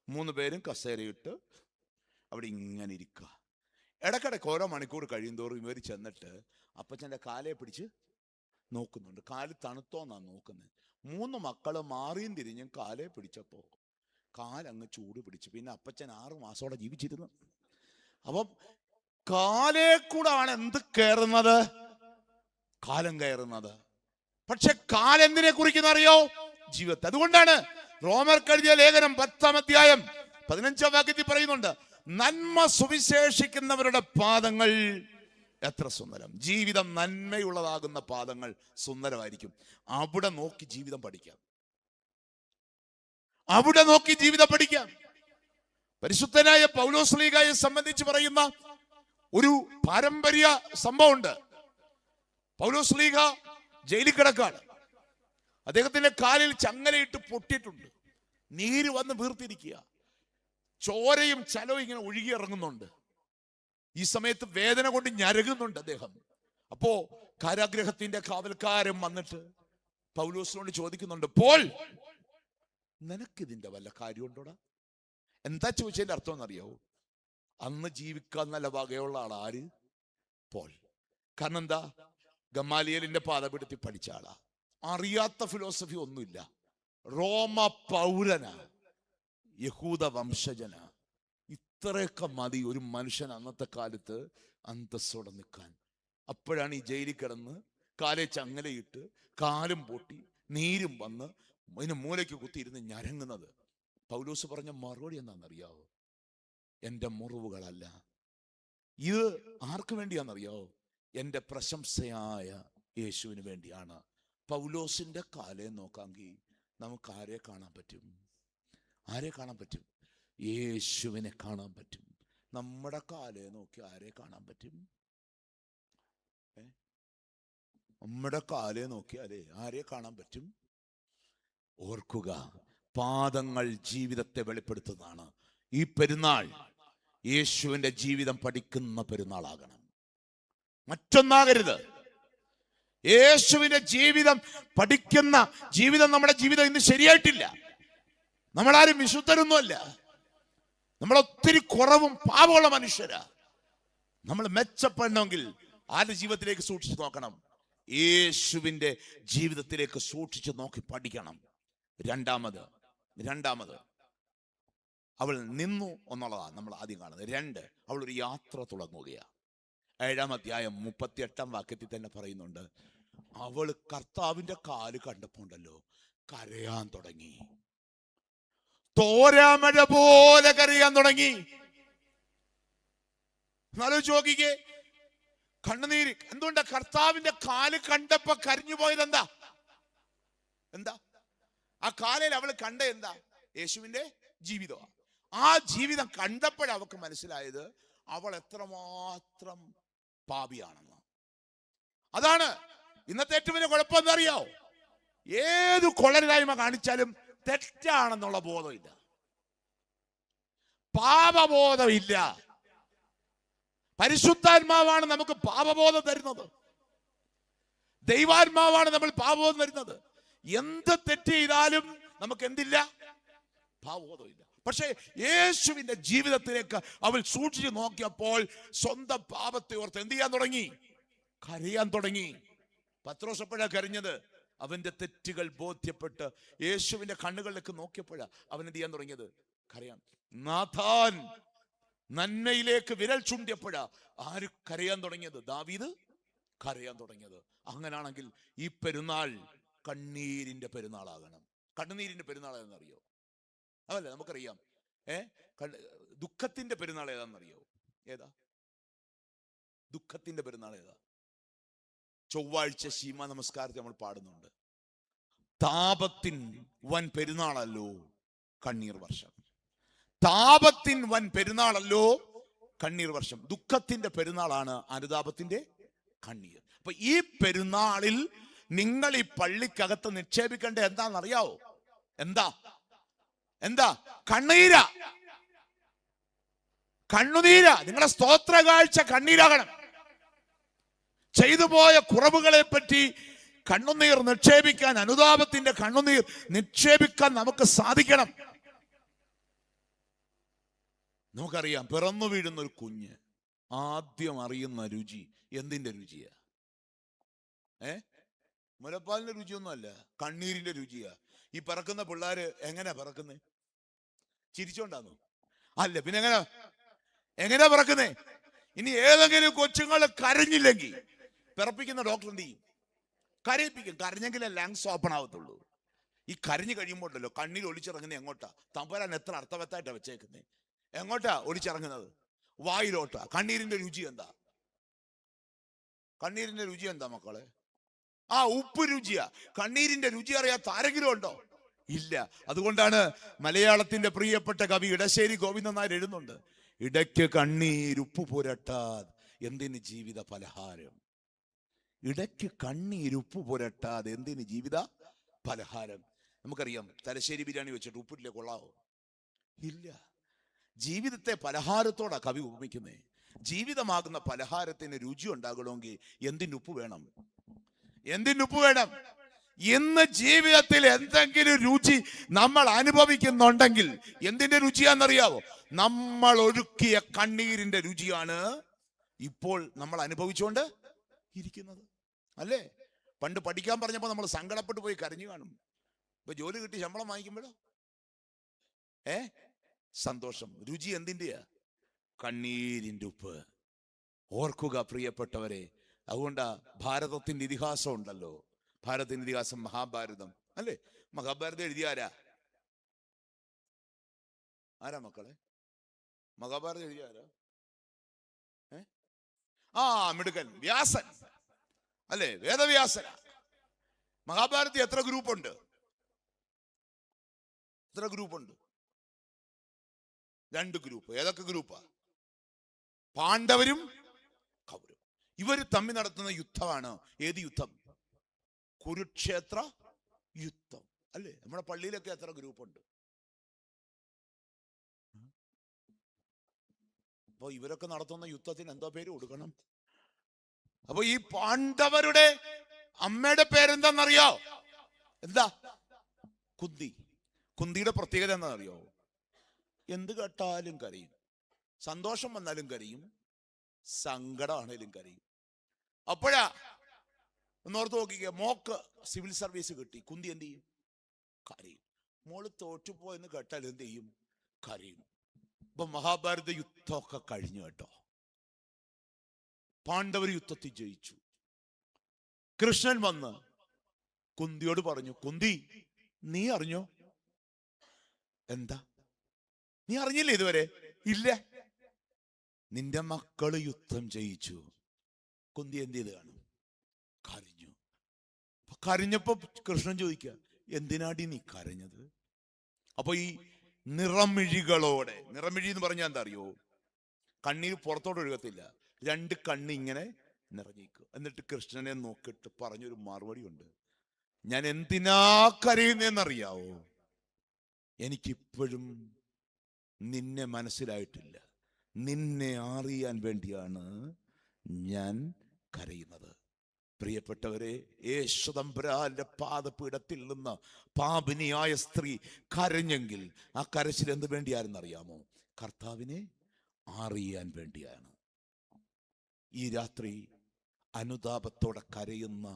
3 പേരും കസേരയിട്ട് അവിടെ ഇങ്ങനെ ഇരിക്കുക. ഇടയ്ക്കിടയ്ക്ക് ഓരോ മണിക്കൂർ കഴിയുന്തോറും ഇവർ ചെന്നിട്ട് അപ്പച്ചൻ്റെ കാലെ പിടിച്ച് നോക്കുന്നുണ്ട്. കാല് തണുത്തോന്നാണ് നോക്കുന്നത്. 3 മക്കള് മാറിയും തിരിഞ്ഞും കാലെ പിടിച്ചപ്പോ കാലങ്ങ് ചൂട് പിടിച്ചു. പിന്നെ അപ്പച്ചൻ 6 മാസത്തോടെ ജീവിച്ചിരുന്നു. അപ്പം കാലേ കൂടാണ് എന്ത് കയറുന്നത്? കാലം കയറുന്നത്. പക്ഷെ കാലെന്തിനെ കുറിക്കുന്ന അറിയോ? ജീവിതത്തെ. അതുകൊണ്ടാണ് റോമർക്ക് എഴുതിയ ലേഖനം 10-ാം അധ്യായം 15-ാം വാക്യത്തിൽ പറയുന്നുണ്ട്, നന്മ സുവിശേഷിക്കുന്നവരുടെ പാദങ്ങൾ എത്ര സുന്ദരം. ജീവിതം നന്മയുള്ളതാകുന്ന പാദങ്ങൾ സുന്ദരമായിരിക്കും. അവിടെ നോക്കി ജീവിതം പഠിക്കാം. പരിശുദ്ധനായ പൗലോസ്ലീഗയെ സംബന്ധിച്ച് പറയുന്ന ഒരു പാരമ്പര്യ സംഭവമുണ്ട്. പൗലോസ്ലീഗ ജയിലിൽ കിടക്കാണ്. അദ്ദേഹത്തിന്റെ കാലിൽ ചങ്ങലയിട്ട് പൊട്ടിയിട്ടുണ്ട്. നീര് വന്ന് വീർത്തിരിക്കുക. ചോരയും ചലവും ഇങ്ങനെ ഒഴുകി ഇറങ്ങുന്നുണ്ട്. ഈ സമയത്ത് വേദന കൊണ്ട് ഞരകുന്നുണ്ട് അദ്ദേഹം. അപ്പോ കാരാഗ്രഹത്തിന്റെ കാവൽക്കാരൻ വന്നിട്ട് പൗലോസിനോട് ചോദിക്കുന്നുണ്ട്, പോൾ, നിനക്കിതിന്റെ വല്ല കാര്യമുണ്ടോടാ? എന്താ ചോദിച്ചതിന്റെ അർത്ഥം എന്നറിയാവോ? അന്ന് ജീവിക്കാൻ നല്ല വകയുള്ള ആളാര്? പോൾ. കാരണം എന്താ? ഗമാലിയേലിന്റെ പാദപീഠത്തിൽ പഠിച്ച ആളാ. അറിയാത്ത ഫിലോസഫി ഒന്നുമില്ല. റോമ പൗരന, യഹൂദ വംശജന. ഇത്രയൊക്കെ മതി ഒരു മനുഷ്യൻ അന്നത്തെ കാലത്ത് അന്തസ്സോടെ നിൽക്കാൻ. അപ്പോഴാണ് ഈ ജയിലിൽ കിടന്ന് കാലെ ചങ്ങലയിട്ട് കാലും പൊട്ടി നീരും വന്ന് അതിന് മൂലയ്ക്ക് കുത്തിയിരുന്ന് ഞരങ്ങുന്നത്. പൗലോസ് പറഞ്ഞ മറുപടി എന്താണെന്നറിയാവോ? എൻ്റെ മുറിവുകളല്ല, ഇത് ആർക്ക് വേണ്ടിയാണെന്നറിയാവോ? എൻ്റെ പ്രശംസയായ യേശുവിന് വേണ്ടിയാണ്. പൗലോസിന്റെ കാലെ നോക്കാമെങ്കിൽ നമുക്ക് ആരെ കാണാൻ പറ്റും? യേശുവിനെ കാണാൻ പറ്റും. നമ്മുടെ കാലെ നോക്കി ആരെ കാണാൻ പറ്റും? നമ്മുടെ കാലെ നോക്കിയാലേ ആരെ കാണാൻ പറ്റും? ഓർക്കുക, പാദങ്ങൾ ജീവിതത്തെ വെളിപ്പെടുത്തുന്നതാണ്. ഈ പെരുന്നാൾ യേശുവിന്റെ ജീവിതം പഠിക്കുന്ന പെരുന്നാളാകണം, മറ്റൊന്നാകരുത്. യേശുവിന്റെ ജീവിതം പഠിക്കുന്ന ജീവിതം. നമ്മുടെ ജീവിതം ഇന്ന് ശരിയായിട്ടില്ല. നമ്മളാരും വിശുദ്ധരൊന്നുമല്ല. നമ്മളൊത്തിരി കുറവും പാപമുള്ള മനുഷ്യരാ. നമ്മൾ മെച്ചപ്പെടണമെങ്കിൽ ആരുടെ ജീവിതത്തിലേക്ക് സൂക്ഷിച്ചു നോക്കണം? യേശുവിന്റെ ജീവിതത്തിലേക്ക് സൂക്ഷിച്ചു നോക്കി പഠിക്കണം. രണ്ടാമത് അവൾ നിന്നു എന്നുള്ളതാണ് നമ്മൾ ആദ്യം കാണുന്നത്. 2, അവൾ ഒരു യാത്ര തുടങ്ങുകയാണ്. 7-ാം അധ്യായം 38-ാം വാക്യത്തിൽ തന്നെ പറയുന്നുണ്ട്, അവൾ കർത്താവിന്റെ കാല് കണ്ടപ്പോണ്ടല്ലോ കരയാൻ തുടങ്ങി. തോരാമഴ പോലെ കരയാൻ തുടങ്ങി. ആലോചിച്ച് നോക്കിക്കേ, കണ്ണുനീര്. എന്തുകൊണ്ടാ? കർത്താവിന്റെ കാല് കണ്ടപ്പോ കരഞ്ഞു പോയത് എന്താ? ആ കാലിൽ അവൾ കണ്ട എന്താ? യേശുവിന്റെ ജീവിതമാണ്. ആ ജീവിതം കണ്ടപ്പോഴാണ് അവൾക്ക് മനസ്സിലായത് അവൾ എത്രമാത്രം പാപിയാണെന്ന്. അതാണ് ഇന്നത്തെ ഏറ്റവും വലിയ കുഴപ്പം. എന്താ അറിയാവോ? ഏത് കൊള്ളരുതായ്മ കാണിച്ചാലും തെറ്റാണെന്നുള്ള ബോധമില്ല, പാപബോധമില്ല. പരിശുദ്ധാത്മാവാണ് നമുക്ക് പാപബോധം തരുന്നത്. ദൈവാത്മാവാണ് നമ്മൾ പാപബോധം തരുന്നത്. എന്ത് തെറ്റ് ചെയ്താലും നമുക്ക് എന്തില്ല? ഭാവബോധമില്ല. പക്ഷേ യേശുവിന്റെ ജീവിതത്തിലേക്ക് അവൾ സൂക്ഷിച്ചു നോക്കിയപ്പോൾ സ്വന്തം പാപത്തെ ഓർത്ത് എന്ത് ചെയ്യാൻ തുടങ്ങി? കരയാൻ തുടങ്ങി. പത്രോസ് എപ്പോഴാ കരഞ്ഞത്? അവന്റെ തെറ്റുകൾ ബോധ്യപ്പെട്ട് യേശുവിന്റെ കണ്ണുകളിലേക്ക് നോക്കിയപ്പോഴാ അവൻ എന്ത് ചെയ്യാൻ തുടങ്ങിയത്? കരയാൻ. നാഥാൻ നന്മയിലേക്ക് വിരൽ ചൂണ്ടിയപ്പോഴാ ആര് കരയാൻ തുടങ്ങിയത്? ദാവീദ് കരയാൻ തുടങ്ങിയത്. അങ്ങനാണെങ്കിൽ ഈ പെരുന്നാൾ കണ്ണീരിന്റെ പെരുന്നാളാകണം. കണ്ണുനീരിന്റെ പെരുന്നാൾ ഏതാണെന്നറിയോ? അതല്ല, നമുക്കറിയാം. ദുഃഖത്തിന്റെ പെരുന്നാൾ ഏതാണെന്നറിയോ? ഏതാ ദുഃഖത്തിന്റെ പെരുന്നാൾ? ഏതാ? ചൊവ്വാഴ്ച ശീമ നമസ്കാരത്തിൽ നമ്മൾ പാടുന്നുണ്ട്, താപത്തിൻ വൻ പെരുന്നാളല്ലോ കണ്ണീർ വർഷം. താപത്തിൻ വൻ പെരുന്നാളല്ലോ കണ്ണീർ വർഷം. ദുഃഖത്തിന്റെ പെരുന്നാളാണ് അനുതാപത്തിന്റെ കണ്ണീർ. അപ്പൊ ഈ പെരുന്നാളിൽ നിങ്ങൾ ഈ പള്ളിക്കകത്ത് നിക്ഷേപിക്കേണ്ട എന്താണെന്നറിയാവോ? എന്താ? കണ്ണീര, കണ്ണുനീര. നിങ്ങളുടെ സ്തോത്ര കാഴ്ച കണ്ണീരാകണം. ചെയ്തു പോയ കുറവുകളെ പറ്റി കണ്ണുനീർ നിക്ഷേപിക്കാൻ, അനുതാപത്തിന്റെ കണ്ണുനീർ നിക്ഷേപിക്കാൻ നമുക്ക് സാധിക്കണം. നമുക്കറിയാം, പിറന്നു വീഴുന്ന ഒരു കുഞ്ഞ് ആദ്യം അറിയുന്ന രുചി എന്തിന്റെ രുചിയാ? മുലപ്പാലിന്റെ രുചിയൊന്നുമല്ല, കണ്ണീരിന്റെ രുചിയാ. ഈ പറക്കുന്ന പിള്ളേര് എങ്ങനെയാ പറക്കുന്നേ? ചിരിച്ചോണ്ടാന്നു? അല്ല, പിന്നെ എങ്ങനെയാ പറക്കുന്നേ? ഇനി ഏതെങ്കിലും കൊച്ചുങ്ങൾ കരഞ്ഞില്ലെങ്കിൽ പിറപ്പിക്കുന്ന ഡോക്ടർ എന്ത് ചെയ്യും? കരയിപ്പിക്കും. കരഞ്ഞെങ്കിലേ ലങ്സ് ഓപ്പൺ ആവത്തുള്ളൂ. ഈ കരഞ്ഞു കഴിയുമ്പോഴല്ലോ കണ്ണീർ ഒളിച്ചിറങ്ങുന്നത് എങ്ങോട്ടാ? തമ്പുരാൻ എത്ര അർത്ഥവത്തായിട്ടാ വെച്ചേക്കുന്നത്. എങ്ങോട്ടാ ഒളിച്ചിറങ്ങുന്നത്? വായിലോട്ടാ. കണ്ണീരിന്റെ രുചി എന്താ? കണ്ണീരിന്റെ രുചി എന്താ മക്കളെ? ഉപ്പ് രുചിയാ. കണ്ണീരിന്റെ രുചി അറിയാത്ത ആരെങ്കിലും ഉണ്ടോ? ഇല്ല. അതുകൊണ്ടാണ് മലയാളത്തിന്റെ പ്രിയപ്പെട്ട കവി ഇടശ്ശേരി ഗോവിന്ദൻ നായർ എഴുതുന്നുണ്ട്, ഇടയ്ക്ക് കണ്ണീരുപ്പ് പുരട്ടാതെ എന്തിന് ജീവിത പലഹാരം. ഇടയ്ക്ക് കണ്ണീരുപ്പ് പുരട്ടാതെ എന്തിന് ജീവിത പലഹാരം. നമുക്കറിയാം, തലശ്ശേരി ബിരിയാണി വെച്ചിട്ട് ഉപ്പിട്ടില്ലേ കൊള്ളാവോ? ഇല്ല. ജീവിതത്തെ പലഹാരത്തോടാ കവി ഉപമിക്കുന്നേ. ജീവിതമാകുന്ന പലഹാരത്തിന് രുചി ഉണ്ടാകണമെങ്കിൽ എന്തിന് ഉപ്പ് വേണം? എന്തിനുപ്പ് വേണം? ഇന്ന് ജീവിതത്തിൽ എന്തെങ്കിലും രുചി നമ്മൾ അനുഭവിക്കുന്നുണ്ടെങ്കിൽ എന്തിന്റെ രുചിയാണെന്നറിയാവോ? നമ്മൾ ഒഴുക്കിയ കണ്ണീരിന്റെ രുചിയാണ് ഇപ്പോൾ നമ്മൾ അനുഭവിച്ചുകൊണ്ട് ഇരിക്കുന്നത്. അല്ലേ? പണ്ട് പഠിക്കാൻ പറഞ്ഞപ്പോൾ നമ്മൾ സങ്കടപ്പെട്ട് പോയി കരഞ്ഞു കാണും. ഇപ്പൊ ജോലി കിട്ടി ശമ്പളം വാങ്ങിക്കുമ്പോഴോ സന്തോഷം. രുചി എന്തിന്റെയാ? കണ്ണീരിന്റെ ഉപ്പ്. ഓർക്കുക പ്രിയപ്പെട്ടവരെ, അതുകൊണ്ടാ ഭാരതത്തിന്റെ ഇതിഹാസം ഉണ്ടല്ലോ. ഭാരതത്തിന്റെ ഇതിഹാസം മഹാഭാരതം അല്ലേ? മഹാഭാരതം എഴുതിയ ആരാ മക്കളെ? മഹാഭാരതം എഴുതിയ ആരാ? മിടുക്കൻ വ്യാസൻ അല്ലേ? വേദവ്യാസന. മഹാഭാരതത്തിൽ എത്ര ഗ്രൂപ്പുണ്ട്? എത്ര ഗ്രൂപ്പുണ്ട്? 2 ഗ്രൂപ്പ്. ഏതൊക്കെ ഗ്രൂപ്പാ? പാണ്ഡവരും കൗരവരും. ഇവർ തമ്മിൽ നടത്തുന്ന യുദ്ധമാണ്. ഏത് യുദ്ധം? കുരുക്ഷേത്ര യുദ്ധം അല്ലേ? നമ്മുടെ പള്ളിയിലൊക്കെ എത്ര ഗ്രൂപ്പുണ്ട്? അപ്പൊ ഇവരൊക്കെ നടത്തുന്ന യുദ്ധത്തിന് എന്തോ പേര് കൊടുക്കണം? അപ്പൊ ഈ പാണ്ഡവരുടെ അമ്മയുടെ പേരെന്താന്നറിയോ? എന്താ? കുന്തി. കുന്തിയുടെ പ്രത്യേകത എന്താണെന്നറിയോ? എന്ത് കേട്ടാലും കരയും. സന്തോഷം വന്നാലും കരയും, സങ്കടമാണേലും കരയും. അപ്പോഴാ ഒന്നോർത്ത് നോക്കിക്കേ, മോക്ക് സിവിൽ സർവീസ് കിട്ടി, കുന്തി എന്ത് ചെയ്യും? കരയും. മോള് തോറ്റുപോയെന്ന് കേട്ടാൽ എന്ത് ചെയ്യും? കരയും. ഇപ്പൊ മഹാഭാരത യുദ്ധമൊക്കെ കഴിഞ്ഞു കേട്ടോ. പാണ്ഡവർ യുദ്ധത്തിൽ ജയിച്ചു. കൃഷ്ണൻ വന്ന് കുന്തിയോട് പറഞ്ഞു, കുന്തി നീ അറിഞ്ഞോ? എന്താ? നീ അറിഞ്ഞില്ലേ ഇതുവരെ? ഇല്ല. നിന്റെ മക്കള് യുദ്ധം ജയിച്ചു. കുന്തി എന്ത് ചെയ്ത് കാണും? കരഞ്ഞു. കരഞ്ഞപ്പോ കൃഷ്ണൻ ചോദിക്കുക, എന്തിനാടി നീ കരഞ്ഞത്? അപ്പൊ ഈ നിറമിഴികളോടെ, നിറമിഴി എന്ന് പറഞ്ഞാൽ എന്താ അറിയോ? കണ്ണീര് പുറത്തോട്ട് ഒഴുകത്തില്ല, 2 കണ്ണ് ഇങ്ങനെ നിറഞ്ഞിരിക്കും. എന്നിട്ട് കൃഷ്ണനെ നോക്കിയിട്ട് പറഞ്ഞൊരു മറുപടി ഉണ്ട്, ഞാൻ എന്തിനാ കരയുന്നതെന്നറിയാവോ? എനിക്കിപ്പോഴും നിന്നെ മനസ്സിലായിട്ടില്ല. നിന്നെ അറിയാൻ വേണ്ടിയാണ് ഞാൻ കരയുന്നത്. പ്രിയപ്പെട്ടവരെ, യേശുദമ്പുരാന്റെ പാദപീഠത്തിൽ നിന്ന് പാപിനിയായ സ്ത്രീ കരഞ്ഞെങ്കിൽ ആ കരച്ചിൽ എന്ത് വേണ്ടിയായിരുന്നറിയാമോ? കർത്താവിനെ അറിയാൻ വേണ്ടിയാണ്. ഈ രാത്രി അനുതാപത്തോടെ കരയുന്ന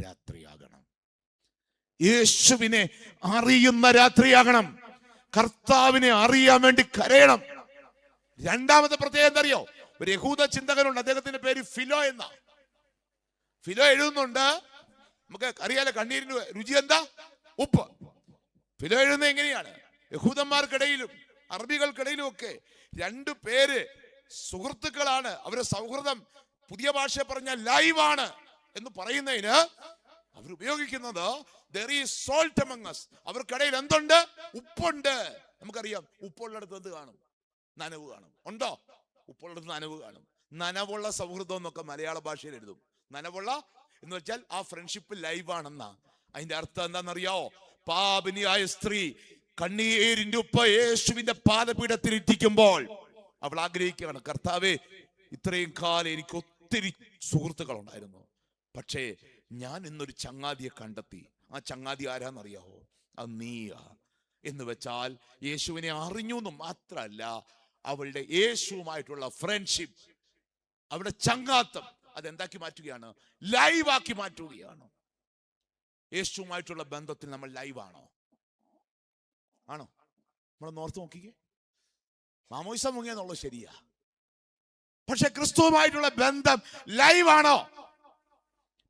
രാത്രിയാകണം. യേശുവിനെ അറിയുന്ന രാത്രിയാകണം. കർത്താവിനെ അറിയാൻ വേണ്ടി കരയണം. രണ്ടാമത്തെ പ്രത്യേകത എന്തറിയോ? ഒരു യഹൂദ ചിന്തകനുണ്ട്, അദ്ദേഹത്തിന്റെ പേര് ഫിലോ എന്ന. ഫിലോ എഴുതുന്നുണ്ട്, നമുക്ക് അറിയാലോ കണ്ണീരിന് രുചി എന്താ? ഉപ്പ്. ഫിലോ എഴുതുന്നത് എങ്ങനെയാണ്? യഹൂദന്മാർക്കിടയിലും അറബികൾക്കിടയിലും ഒക്കെ രണ്ടു പേര് സുഹൃത്തുക്കളാണ്. അവരുടെ സൗഹൃദം പുതിയ ഭാഷ പറഞ്ഞ ലൈവാണ് എന്ന് പറയുന്നതിന് അവരുപയോഗിക്കുന്നത് there is salt among us. അവർക്കിടയിൽ എന്തുണ്ട്? ഉപ്പുണ്ട്. നമുക്കറിയാം ഉപ്പുള്ളിടത്ത് എന്ത് കാണും? നനവ് കാണും. ഉണ്ടോ? ഉപ്പുള്ളിടത്ത് നനവ് കാണും. നനവുള്ള സൗഹൃദം എന്നൊക്കെ മലയാള ഭാഷയിൽ എഴുതും. നനവുള്ള എന്ന് വെച്ചാൽ ആ ഫ്രണ്ട്ഷിപ്പ് ലൈവാണെന്നാ. അതിന്റെ അർത്ഥം എന്താണെന്നറിയാവോ? പാപിനിയായ സ്ത്രീ കണ്ണീരിന്റെ ഉപ്പ് യേശുവിന്റെ പാദപീഠത്തിൽ ഇട്ടിക്കുമ്പോൾ അവൾ ആഗ്രഹിക്കുകയാണ്, കർത്താവേ, ഇത്രയും കാലം എനിക്ക് ഒത്തിരി സുഹൃത്തുക്കൾ ഉണ്ടായിരുന്നു, പക്ഷേ ഞാൻ ഇന്നൊരു ചങ്ങാതിയെ കണ്ടെത്തി. ആ ചങ്ങാതി ആരാന്നറിയാവോ? അത് നീയാ. എന്ന് വെച്ചാൽ യേശുവിനെ അറിഞ്ഞു എന്ന് മാത്രമല്ല, അവളുടെ യേശുവുമായിട്ടുള്ള ഫ്രണ്ട്ഷിപ്പ്, അവളുടെ ചങ്ങാത്തം അതെന്താക്കി മാറ്റുകയാണ്? ലൈവാക്കി മാറ്റുകയാണ്. യേശുവുമായിട്ടുള്ള ബന്ധത്തിൽ നമ്മൾ ലൈവാണോ? ആണോ? നമ്മളൊന്ന് ഓർത്ത് നോക്കിക്കേ. മാമോയിസ മുങ്ങിയെന്നുള്ളത് ശരിയാ, പക്ഷെ ക്രിസ്തുവുമായിട്ടുള്ള ബന്ധം ലൈവാണോ?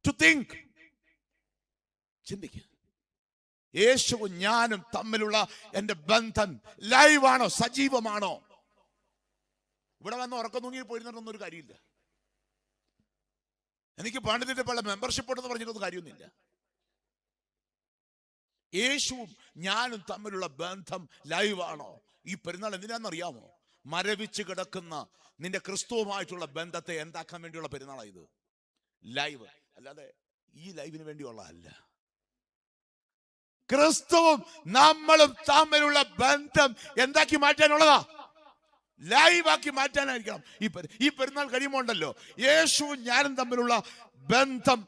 ടു തിങ്ക്, ചിന്തിക്കുക. യേശുവും ഞാനും തമ്മിലുള്ള എന്റെ ബന്ധം ലൈവാണോ? സജീവമാണോ? ഇവിടെ വന്ന് ഉറക്കം തൂങ്ങി പോയിരുന്നിട്ടൊന്നും ഒരു കാര്യമില്ല. എനിക്ക് പണ്ടിന്റെ പല മെമ്പർഷിപ്പ് ഉണ്ടെന്ന് പറഞ്ഞിട്ടൊന്നും കാര്യമൊന്നുമില്ല. യേശുവും ഞാനും തമ്മിലുള്ള ബന്ധം ലൈവാണോ? ഈ പെരുന്നാൾ എന്തിനാണെന്നറിയാമോ? മരവിച്ച് കിടക്കുന്ന നിന്റെ ക്രിസ്തുവുമായിട്ടുള്ള ബന്ധത്തെ എന്താക്കാൻ വേണ്ടിയുള്ള പെരുന്നാളായത്. ലൈവ്. അല്ലാതെ ഈ ലൈവിന് വേണ്ടിയുള്ള അല്ല. ക്രിസ്തുവും നമ്മളും തമ്മിലുള്ള ബന്ധം എന്താക്കി മാറ്റാനുള്ളതാ? ലൈവാക്കി മാറ്റാനായിരിക്കണം. ഈ പെരുന്നാൾ കഴിയുമ്പോൾ ഉണ്ടല്ലോ, യേശുവും ഞാനും തമ്മിലുള്ള ബന്ധം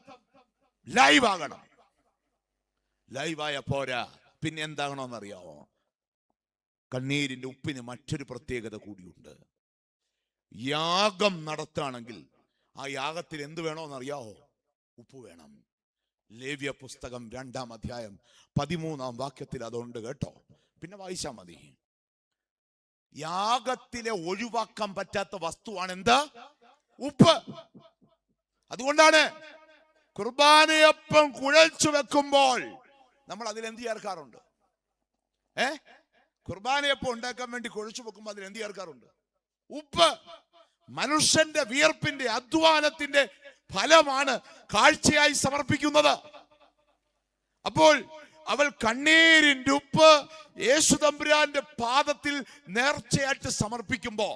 ലൈവാകണം. ലൈവായ പോരാ, പിന്നെ എന്താകണമെന്നറിയാമോ? കണ്ണീരിന്റെ ഉപ്പിന് മറ്റൊരു പ്രത്യേകത കൂടിയുണ്ട്. യാഗം നടത്തുകയാണെങ്കിൽ ആ യാഗത്തിൽ എന്ത് വേണമെന്നറിയാമോ? ഉപ്പ് വേണം. ലേവ്യ പുസ്തകം 2-ാം അധ്യായം 13-ാം വാക്യത്തിൽ അതുണ്ട് കേട്ടോ. പിന്നെ വായിച്ചാൽ മതി. യാഗത്തിലെ ഒഴിവാക്കാൻ പറ്റാത്ത വസ്തുവാണ് എന്ത്? ഉപ്പ്. അതുകൊണ്ടാണ് കുർബാനയപ്പം കുഴച്ചു വെക്കുമ്പോൾ നമ്മൾ അതിൽ എന്ത് ചേർക്കാറുണ്ട്? കുർബാനയപ്പം ഉണ്ടാക്കാൻ വേണ്ടി കുഴച്ചു വെക്കുമ്പോൾ അതിൽ എന്ത് ചേർക്കാറുണ്ട്? ഉപ്പ്. മനുഷ്യന്റെ വിയർപ്പിന്റെ അധ്വാനത്തിന്റെ ഫലമാണ് കാഴ്ചയായി സമർപ്പിക്കുന്നത്. അപ്പോൾ അവൾ കണ്ണീരിന്റെ ഉപ്പ് യേശു തമ്പുരാന്റെ പാദത്തിൽ നേർച്ചയായിട്ട് സമർപ്പിക്കുമ്പോ,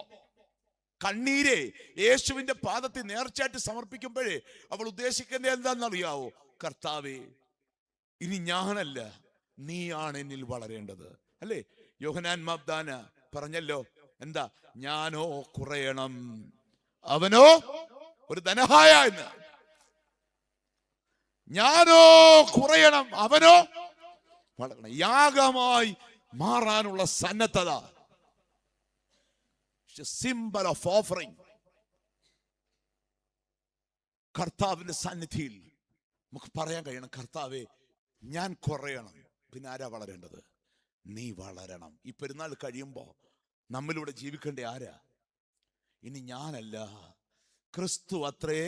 കണ്ണീരെ യേശുവിന്റെ പാദത്തിൽ നേർച്ചയായിട്ട് സമർപ്പിക്കുമ്പോഴേ അവൾ ഉദ്ദേശിക്കുന്നത് എന്താണെന്നറിയാവോ? കർത്താവേ, ഇനി ഞാനല്ല, നീയാണ് എന്നിൽ വളരേണ്ടത്. അല്ലേ? യോഹന്നാൻ മാബ്ദാന പറഞ്ഞല്ലോ, എന്താ? ഞാനോ കുറയണം, അവനോ ഒരു ധനഹായ എന്ന്. ഞാനോ കുറയണം, അവനോ വളരണം. യാഗമായി മാറാനുള്ള സന്നദ്ധത, സിംബൽ ഓഫ് ഓഫറിംഗ്. കർത്താവിന്റെ സന്നിധിയിൽ നമുക്ക് പറയാൻ കഴിയണം, കർത്താവേ, ഞാൻ കുറയണം, പിന്നെ ആരാ വളരേണ്ടത്? നീ വളരണം. ഈ പെരുന്നാൾ കഴിയുമ്പോ നമ്മളിവിടെ ജീവിക്കേണ്ട ആരാ? ഇനി ഞാനല്ല, ക്രിസ്തു അത്രേ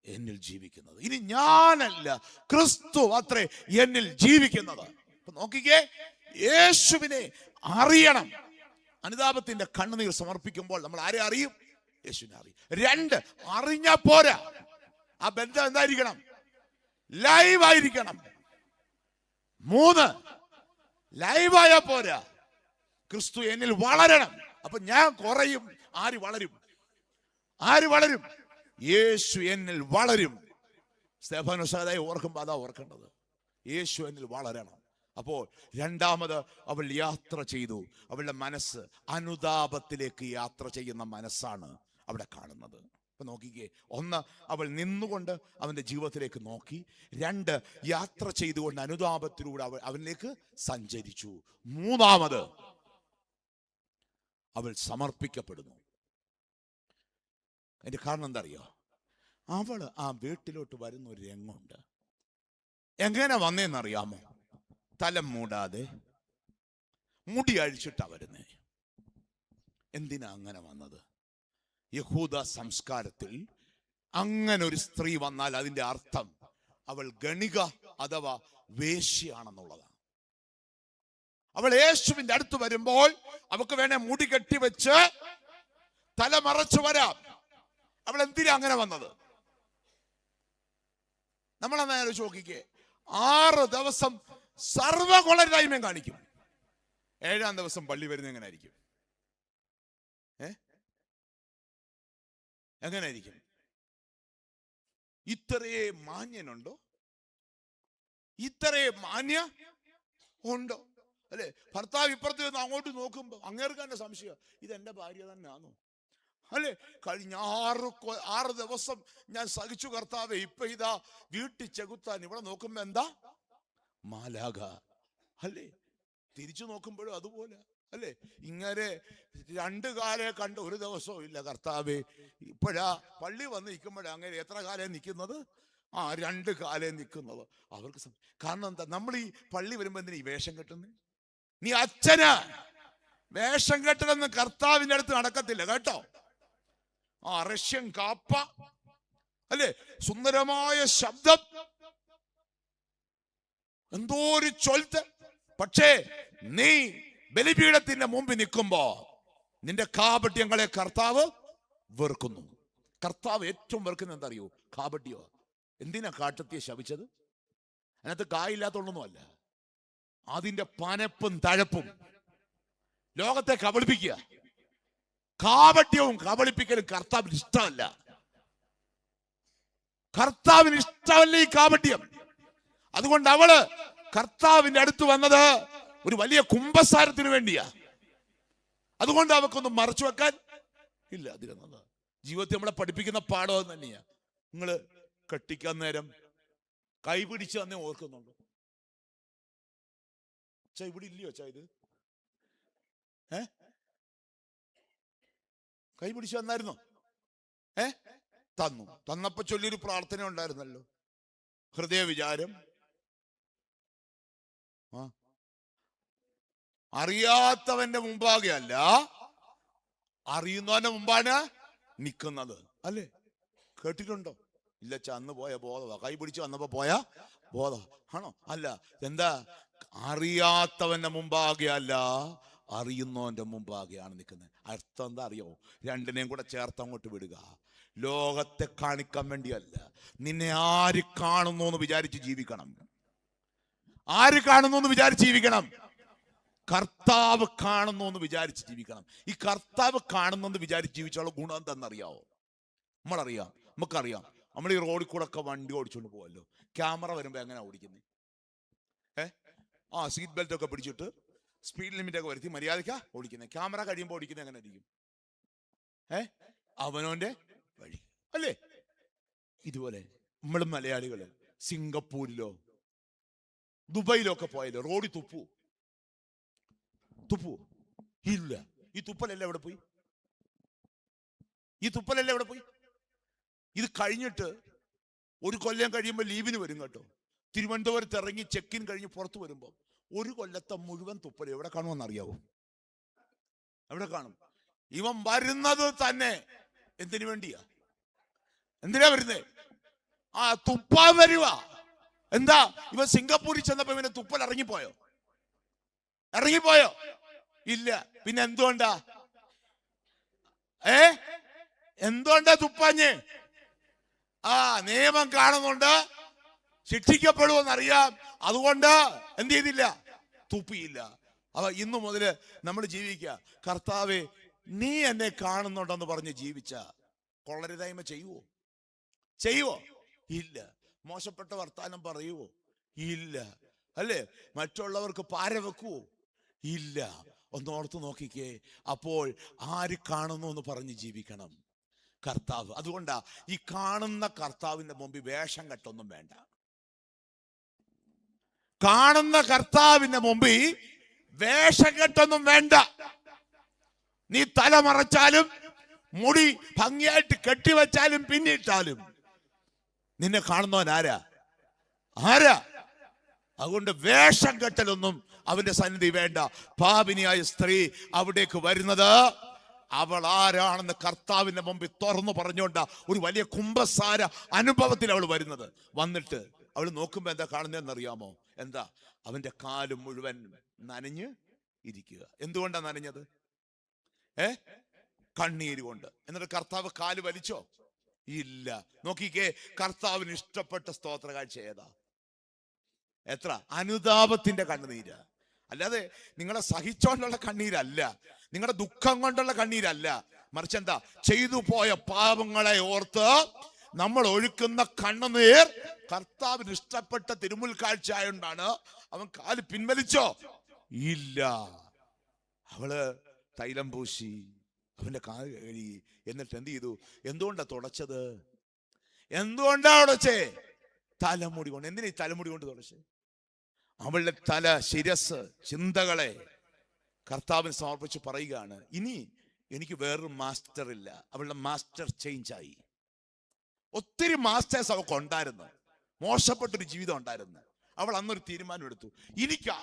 എന്നിൽ ജീവിക്കുന്നത്. ഇനി ഞാനല്ല, ക്രിസ്തു അത്രേ എന്നിൽ ജീവിക്കുന്നത്. നോക്കിക്കേ, യേശുവിനെ അറിയണം. അനുതാപത്തിന്റെ കണ്ണുനീർ സമർപ്പിക്കുമ്പോൾ നമ്മൾ ആരെ അറിയും? യേശുവിനെ അറിയും. 2, അറിഞ്ഞാ പോരാ, ആ ബന്ധം എന്തായിരിക്കണം? ലൈവായിരിക്കണം. 3, ലൈവായ പോരാ, ക്രിസ്തു എന്നിൽ വളരണം. അപ്പൊ ഞാൻ കുറയും, ആര് വളരും? ആര് വളരും? യേശു എന്നിൽ വളരും. സ്തെഫാനോസ് ഓർക്കുമ്പോൾ അതാ ഓർക്കേണ്ടത്, യേശു എന്നിൽ വളരണം. അപ്പോൾ രണ്ടാമത് അവൾ യാത്ര ചെയ്തു. അവളുടെ മനസ്സ് അനുതാപത്തിലേക്ക് യാത്ര ചെയ്യുന്ന മനസ്സാണ് അവിടെ കാണുന്നത്. അപ്പൊ നോക്കിക്കേ, ഒന്ന്, അവൾ നിന്നുകൊണ്ട് അവന്റെ ജീവിതത്തിലേക്ക് നോക്കി. രണ്ട്, യാത്ര ചെയ്തുകൊണ്ട് അനുതാപത്തിലൂടെ അവനിലേക്ക് സഞ്ചരിച്ചു. മൂന്നാമത്, അവൾ സമർപ്പിക്കപ്പെടുന്നു. അതിന്റെ കാരണം എന്താ അറിയോ? അവള് ആ വീട്ടിലോട്ട് വരുന്ന ഒരു രംഗമുണ്ട്. എങ്ങനെ വന്നേന്നറിയാമോ? തലം മൂടാതെ മുടി അഴിച്ചിട്ടാ വരുന്നേ. എന്തിനാ അങ്ങനെ വന്നത്? യഹൂദ സംസ്കാരത്തിൽ അങ്ങനെ ഒരു സ്ത്രീ വന്നാൽ അതിന്റെ അർത്ഥം അവൾ ഗണിക അഥവാ വേശ്യയാണെന്നുള്ളതാണ്. അവൾ യേശുവിന്റെ അടുത്ത് വരുമ്പോൾ അവൾക്ക് വേണേ മുടി കെട്ടിവെച്ച് തല മറച്ചു വരാം. അവൾ എന്തിനാ അങ്ങനെ വന്നത്? നമ്മളെന്നാ ചോദിക്കേ, 6 ദിവസം സർവ്വകൊളരായ്മയും കാണിക്കും. 7-ാം ദിവസം പള്ളി വരുന്നത് എങ്ങനെയായിരിക്കും? എങ്ങനെയായിരിക്കും? ഇത്രയേ മാന്യനുണ്ടോ? ഇത്രയേ മാന്യ ഉണ്ടോ? അല്ലെ? ഭർത്താവ് ഇപ്പുറത്ത് നിന്ന് അങ്ങോട്ട് നോക്കുമ്പോ അങ്ങേർക്കാന്റെ സംശയം, ഇതെന്റെ ഭാര്യ തന്നെയാണോ? അല്ലെ? കഴിഞ്ഞ 6 ദിവസം ഞാൻ സഹിച്ചു കർത്താവേ, ഇപ്പൊ ഇതാ വീട്ടിൽ ചെകുത്താൻ. ഇവിടെ നോക്കുമ്പോ എന്താ? മാലാഖ. അല്ലേ? തിരിച്ചു നോക്കുമ്പോഴും അതുപോലെ. അല്ലെ? ഇങ്ങനെ 2 കാലേ കണ്ട് 1 ദിവസവും ഇല്ല കർത്താവേ. ഇപ്പോഴാ പള്ളി വന്ന് നിൽക്കുമ്പോഴാ അങ്ങനെ എത്ര കാലം നിൽക്കുന്നത്? 2 കാലേ നിൽക്കുന്നത്. അവർക്ക് കാരണം എന്താ? നമ്മൾ ഈ പള്ളി വരുമ്പോ എന്തിനാ ഈ വേഷം കെട്ടുന്നത്? നീ അച്ഛന് വേഷം കെട്ടലൊന്നും കർത്താവിന്റെ അടുത്ത് നടക്കത്തില്ല കേട്ടോ. റഷ്യൻ കാപ്പ, അല്ലെ? സുന്ദരമായ ശബ്ദം, എന്തോ ഒരു ചൊൽത്ത്. പക്ഷേ നീ ബലിപീഠത്തിന്റെ മുമ്പിൽ നിൽക്കുമ്പോ നിന്റെ കാപട്യങ്ങളെ കർത്താവ് വെറുക്കുന്നു. കർത്താവ് ഏറ്റവും വെറുക്കുന്ന എന്താ അറിയോ? കാപട്യോ. എന്തിനാ കാട്ടത്തിയെ ശപിച്ചത്? അതിനകത്ത് കായില്ലാത്തോണ്ടൊന്നുമല്ല, അതിന്റെ പനപ്പും തഴപ്പും ലോകത്തെ കബളിപ്പിക്കുക. കാപട്യവും കബളിപ്പിക്കലും കർത്താവിന് ഇഷ്ടമല്ല. കർത്താവിന് ഇഷ്ടമല്ല ഈ കാപട്യം. അതുകൊണ്ട് അവള് കർത്താവിന്റെ അടുത്ത് വന്നത് ഒരു വലിയ കുംഭസാരത്തിന് വേണ്ടിയാ. അതുകൊണ്ട് അവക്കൊന്നും മറച്ചു വെക്കാൻ ഇല്ല. അതിരുന്നത് ജീവിതത്തിൽ നമ്മളെ പഠിപ്പിക്കുന്ന പാഠം തന്നെയാ. നിങ്ങള് കെട്ടിക്കാൻ നേരം കൈ പിടിച്ച് തന്നെ ഓർക്കുന്നുണ്ടോ? ഇവിടെ ഇല്ലയോ ഇത്? കൈ പിടിച്ചു വന്നായിരുന്നോ? തന്നപ്പോ ചൊല്ലിയൊരു പ്രാർത്ഥന ഉണ്ടായിരുന്നല്ലോ. ഹൃദയ വിചാരം. അറിയാത്തവന്റെ മുമ്പാകെ അല്ല, അറിയുന്നവന്റെ മുമ്പാണ് നിൽക്കുന്നത്. അല്ലേ? കേട്ടിട്ടുണ്ടോ? ഇല്ല, അന്ന് പോയ ബോധവാ. കൈ പിടിച്ച് വന്നപ്പോ പോയ ബോധം ആണോ? അല്ല. എന്താ? അറിയാത്തവന്റെ മുമ്പാകെ അല്ല, അറിയുന്നവന്റെ മുമ്പാകെയാണ് നിൽക്കുന്നത്. അർത്ഥം എന്താ അറിയോ? രണ്ടിനെയും കൂടെ ചേർത്ത് അങ്ങോട്ട് വിടുക. ലോകത്തെ കാണിക്കാൻ വേണ്ടിയല്ല, നിന്നെ ആര് കാണുന്നു എന്ന് വിചാരിച്ച് ജീവിക്കണം. ആര് കാണുന്നു എന്ന് വിചാരിച്ച് ജീവിക്കണം? കർത്താവ് കാണുന്നു എന്ന് വിചാരിച്ച് ജീവിക്കണം. ഈ കർത്താവ് കാണുന്നെന്ന് വിചാരിച്ച് ജീവിച്ചുള്ള ഗുണം എന്താണെന്നറിയാവോ? നമുക്കറിയാം. നമ്മൾ ഈ റോഡിൽ കൂടെ ഒക്കെ വണ്ടി ഓടിച്ചുകൊണ്ട് പോവല്ലോ. ക്യാമറ വരുമ്പോ എങ്ങനെയാ ഓടിക്കുന്നത്? സീറ്റ് ബെൽറ്റ് ഒക്കെ പിടിച്ചിട്ട് സ്പീഡ് ലിമിറ്റ് ഒക്കെ വരുത്തി മര്യാദയ്ക്കാ ഓടിക്കുന്നത്. ക്യാമറ കഴിയുമ്പോൾ ഓടിക്കുന്നത് എങ്ങനെ ഇരിക്കും? അവനോന്റെ വഴി. അല്ലേ? ഇതുപോലെ നമ്മളും മലയാളികള് സിംഗപ്പൂരിലോ ദുബൈയിലോ ഒക്കെ പോയാലോ റോഡിൽ തുപ്പുവോ? ഇല്ല. ഈ തുപ്പലെല്ലാം എവിടെ പോയി? ഇത് കഴിഞ്ഞിട്ട് 1 കൊല്ലം കഴിയുമ്പോൾ ലീവിന് വരും കേട്ടോ. തിരുവനന്തപുരത്ത് ഇറങ്ങി ചെക്കിൻ കഴിഞ്ഞ് പുറത്തു വരുമ്പോൾ 1 കൊല്ലത്തെ മുഴുവൻ തുപ്പൽ എവിടെ കാണുമെന്ന് അറിയാവോ? എവിടെ കാണും? ഇവൻ വരുന്നത് തന്നെ എന്തിനു വേണ്ടിയാ? എന്തിനാ വരുന്നേ? തുപ്പാൻ വരുക. എന്താ? ഇവൻ സിംഗപ്പൂരിൽ ചെന്നപ്പോ ഇവനെ തുപ്പൽ ഇറങ്ങിപ്പോയോ? ഇല്ല. പിന്നെ എന്തുകൊണ്ടാ? എന്തുകൊണ്ടാ തുപ്പാഞ്ഞ്? നിയമം കാണുന്നുണ്ട്, ശിക്ഷിക്കപ്പെടുമെന്നറിയാം. അതുകൊണ്ട് എന്ത് ചെയ്തില്ല? തുപ്പിയില്ല. ഇന്നു മുതല് നമ്മൾ ജീവിക്കുക, കർത്താവേ നീ എന്നെ കാണുന്നുണ്ടെന്ന് പറഞ്ഞ് ജീവിച്ച കൊള്ളരുതായ്മ ചെയ്യുവോ? ഇല്ല. മോശപ്പെട്ട വർത്താനം പറയുവോ? ഇല്ല. അല്ലേ? മറ്റുള്ളവർക്ക് പാര വെക്കുവോ? ഇല്ല. ഒന്നോർത്ത് നോക്കിക്കേ. അപ്പോൾ ആര് കാണുന്നു എന്ന് പറഞ്ഞ് ജീവിക്കണം. കർത്താവ്. അതുകൊണ്ടാ ഈ കാണുന്ന കർത്താവിന്റെ മുമ്പിൽ വേഷം കെട്ടൊന്നും വേണ്ട. കാണുന്ന കർത്താവിന്റെ മുമ്പിൽ വേഷം കെട്ടൊന്നും വേണ്ട. നീ തല മറച്ചാലും മുടി ഭംഗിയായിട്ട് കെട്ടിവെച്ചാലും പിന്നിട്ടാലും നിന്നെ കാണുന്നവൻ ആരാ? അതുകൊണ്ട് വേഷം കെട്ടലൊന്നും അവന്റെ സന്നിധി വേണ്ട. പാപിനിയായ സ്ത്രീ അവിടേക്ക് വരുന്നത് അവൾ ആരാണെന്ന് കർത്താവിന്റെ മുമ്പിൽ തുറന്നു പറഞ്ഞുകൊണ്ടാ ഒരു വലിയ കുംഭസാര അനുഭവത്തിൽ അവൾ വരുന്നത്. വന്നിട്ട് അവൾ നോക്കുമ്പോ എന്താ കാണുന്നതെന്നറിയാമോ? എന്താ? അവന്റെ കാല് മുഴുവൻ നനഞ്ഞ് ഇരിക്കുക. എന്തുകൊണ്ടാ നനഞ്ഞത്? കണ്ണീര് കൊണ്ട്. എന്നിട്ട് കർത്താവ് കാല് വലിച്ചോ? ഇല്ല. നോക്കിക്കേ, കർത്താവിന് ഇഷ്ടപ്പെട്ട സ്തോത്ര കാഴ്ച ഏതാ? എത്ര? അനുതാപത്തിന്റെ കണ്ണുനീര്. അല്ലാതെ നിങ്ങളെ സഹിച്ചോണ്ടുള്ള കണ്ണീരല്ല, നിങ്ങളുടെ ദുഃഖം കൊണ്ടുള്ള കണ്ണീരല്ല. മറിച്ച് എന്താ? ചെയ്തു പോയ പാപങ്ങളെ ഓർത്ത് നമ്മൾ ഒഴുക്കുന്ന കണ്ണുനീർ കർത്താവിന് ഇഷ്ടപ്പെട്ട തിരുമുൽ കാഴ്ച ആയോണ്ടാണ്. അവൻ കാല് പിൻവലിച്ചോ? ഇല്ല. അവള് തൈലം പൂശി അവന്റെ കാല് കഴുകി. എന്നിട്ട് എന്ത് ചെയ്തു? എന്തുകൊണ്ടാ തുടച്ചത്? എന്തുകൊണ്ടാ തുടച്ചേ? തലമുടി കൊണ്ട്. എന്തിനാ ഈ തലമുടി കൊണ്ട് തുടച്ചേ? അവളുടെ തല, ശിരസ്, ചിന്തകളെ കർത്താവിന് സമർപ്പിച്ച് പറയുകയാണ്, ഇനി എനിക്ക് വേറൊരു മാസ്റ്റർ ഇല്ല. അവളുടെ മാസ്റ്റർ ചേഞ്ച് ആയി. ഒത്തിരി മാസ്റ്റേഴ്സ് അവൾക്ക് ഉണ്ടായിരുന്നു, മോശപ്പെട്ടൊരു ജീവിതം ഉണ്ടായിരുന്നു. അവൾ അന്നൊരു തീരുമാനം എടുത്തു,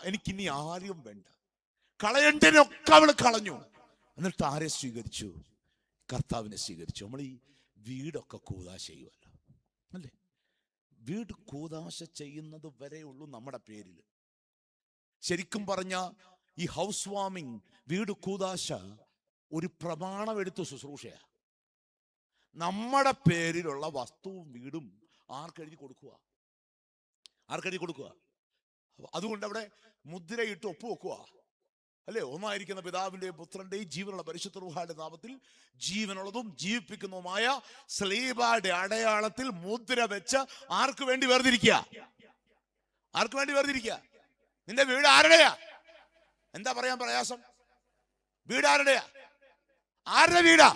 എനിക്കിനി ആരും വേണ്ട. കളയണ്ടതിനൊക്കെ അവൾ കളഞ്ഞു. എന്നിട്ട് ആരെ സ്വീകരിച്ചു? കർത്താവിനെ സ്വീകരിച്ചു. നമ്മൾ ഈ വീടൊക്കെ കൂദാശ ചെയ്യുമല്ലോ, അല്ലേ? വീട് കൂദാശ ചെയ്യുന്നത് വരെയുള്ളൂ നമ്മുടെ പേരിൽ. ശരിക്കും പറഞ്ഞ ഈ ഹൗസ് വാമിങ്, വീട് കൂദാശ ഒരു പ്രമാണം എടുത്ത് ശുശ്രൂഷയാ. നമ്മുടെ പേരിലുള്ള വസ്തുവും വീടും ആർക്കെഴുതി കൊടുക്കുക? അതുകൊണ്ട് അവിടെ മുദ്രയിട്ട് ഒപ്പുവെക്കുക, അല്ലേ? ഒന്നായിരിക്കുന്ന പിതാവിന്റെയും പുത്രന്റെയും ജീവനുള്ള പരിശുദ്ധ റൂഹായുടെ നാമത്തിൽ ജീവനുള്ളതും ജീവിപ്പിക്കുന്നതുമായ സ്ലീബയുടെ അടയാളത്തിൽ മുദ്ര വെച്ച് ആർക്ക് വേണ്ടി വേർതിരിക്കുക? നിന്റെ വീട് ആരുടെയാ? എന്താ പറയാൻ പ്രയാസം? വീട് ആരുടെയാ? ആരുടെ വീടാ?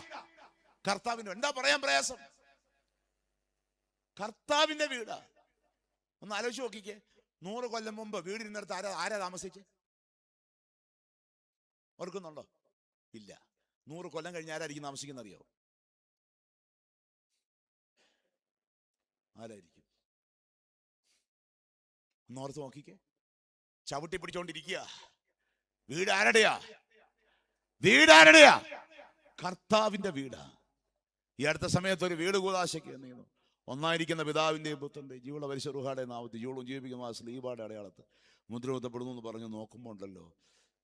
കർത്താവിന്റെ. എന്താ പറയാൻ പ്രയാസം? കർത്താവിന്റെ വീടാ. ഒന്ന് ആലോചിച്ച് നോക്കിക്കേ. 100 കൊല്ലം മുമ്പ് വീടിനടുത്ത് ആരാ താമസിച്ചേ? ഓർക്കുന്നുണ്ടോ? ഇല്ല. 100 കൊല്ലം കഴിഞ്ഞ് ആരായിരിക്കും താമസിക്കുന്ന അറിയോ? ആരായിരിക്കും? ഒന്നോർത്ത് നോക്കിക്കേ. ചവിട്ടി പിടിച്ചോണ്ടിരിക്കുക. വീട് ആരുടെയാ? കർത്താവിന്റെ വീടാ. ഈ അടുത്ത സമയത്ത് ഒരു വീട് കൂദാശയ്ക്ക് നീന്നു. ഒന്നായിരിക്കുന്ന പിതാവിന്റെയും പുത്രന്റെയും ജീവനുള്ള പരിശുദ്ധ റൂഹായുടെ നാമത്തിൽ ജീവനും ജീവിപ്പിക്കുന്ന സ്ലീബയുടെ അടയാളത്ത് മുദ്രകുത്തപ്പെടുന്നു എന്ന് പറഞ്ഞു നോക്കുമ്പോൾ ഉണ്ടല്ലോ,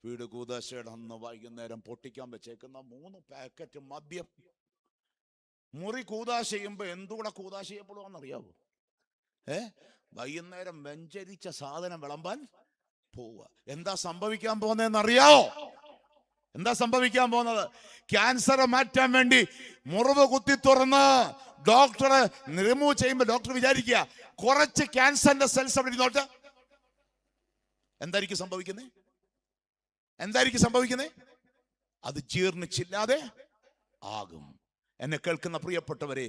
വീട് കൂദാശയുടെ അന്ന് വൈകുന്നേരം പൊട്ടിക്കാൻ വെച്ചേക്കുന്ന 3 പാക്കറ്റ് മദ്യം. മുറി കൂദാശ ചെയ്യുമ്പോ എന്തുകൂടെ കൂദാശ ചെയ്യപ്പെടുവാന്നറിയാവോ? വൈകുന്നേരം വെഞ്ചരിച്ച സാധനം വിളമ്പാൻ പോവുക. എന്താ സംഭവിക്കാൻ പോകുന്നതെന്നറിയാവോ? എന്താ സംഭവിക്കാൻ പോകുന്നത്? ക്യാൻസർ മാറ്റാൻ വേണ്ടി മുറിവ് കുത്തി തുറന്ന് ഡോക്ടറെ റിമൂവ് ചെയ്യുമ്പോൾ ഡോക്ടർ വിചാരിക്കുക കുറച്ച് ക്യാൻസറിന്റെ സെൽസ് അവിടെ ഇരുന്നോട്ട്. എന്തായിരിക്കും സംഭവിക്കുന്നത്? അത് ജീർണിച്ചില്ലാതെ ആകും. എന്നെ കേൾക്കുന്ന പ്രിയപ്പെട്ടവരെ,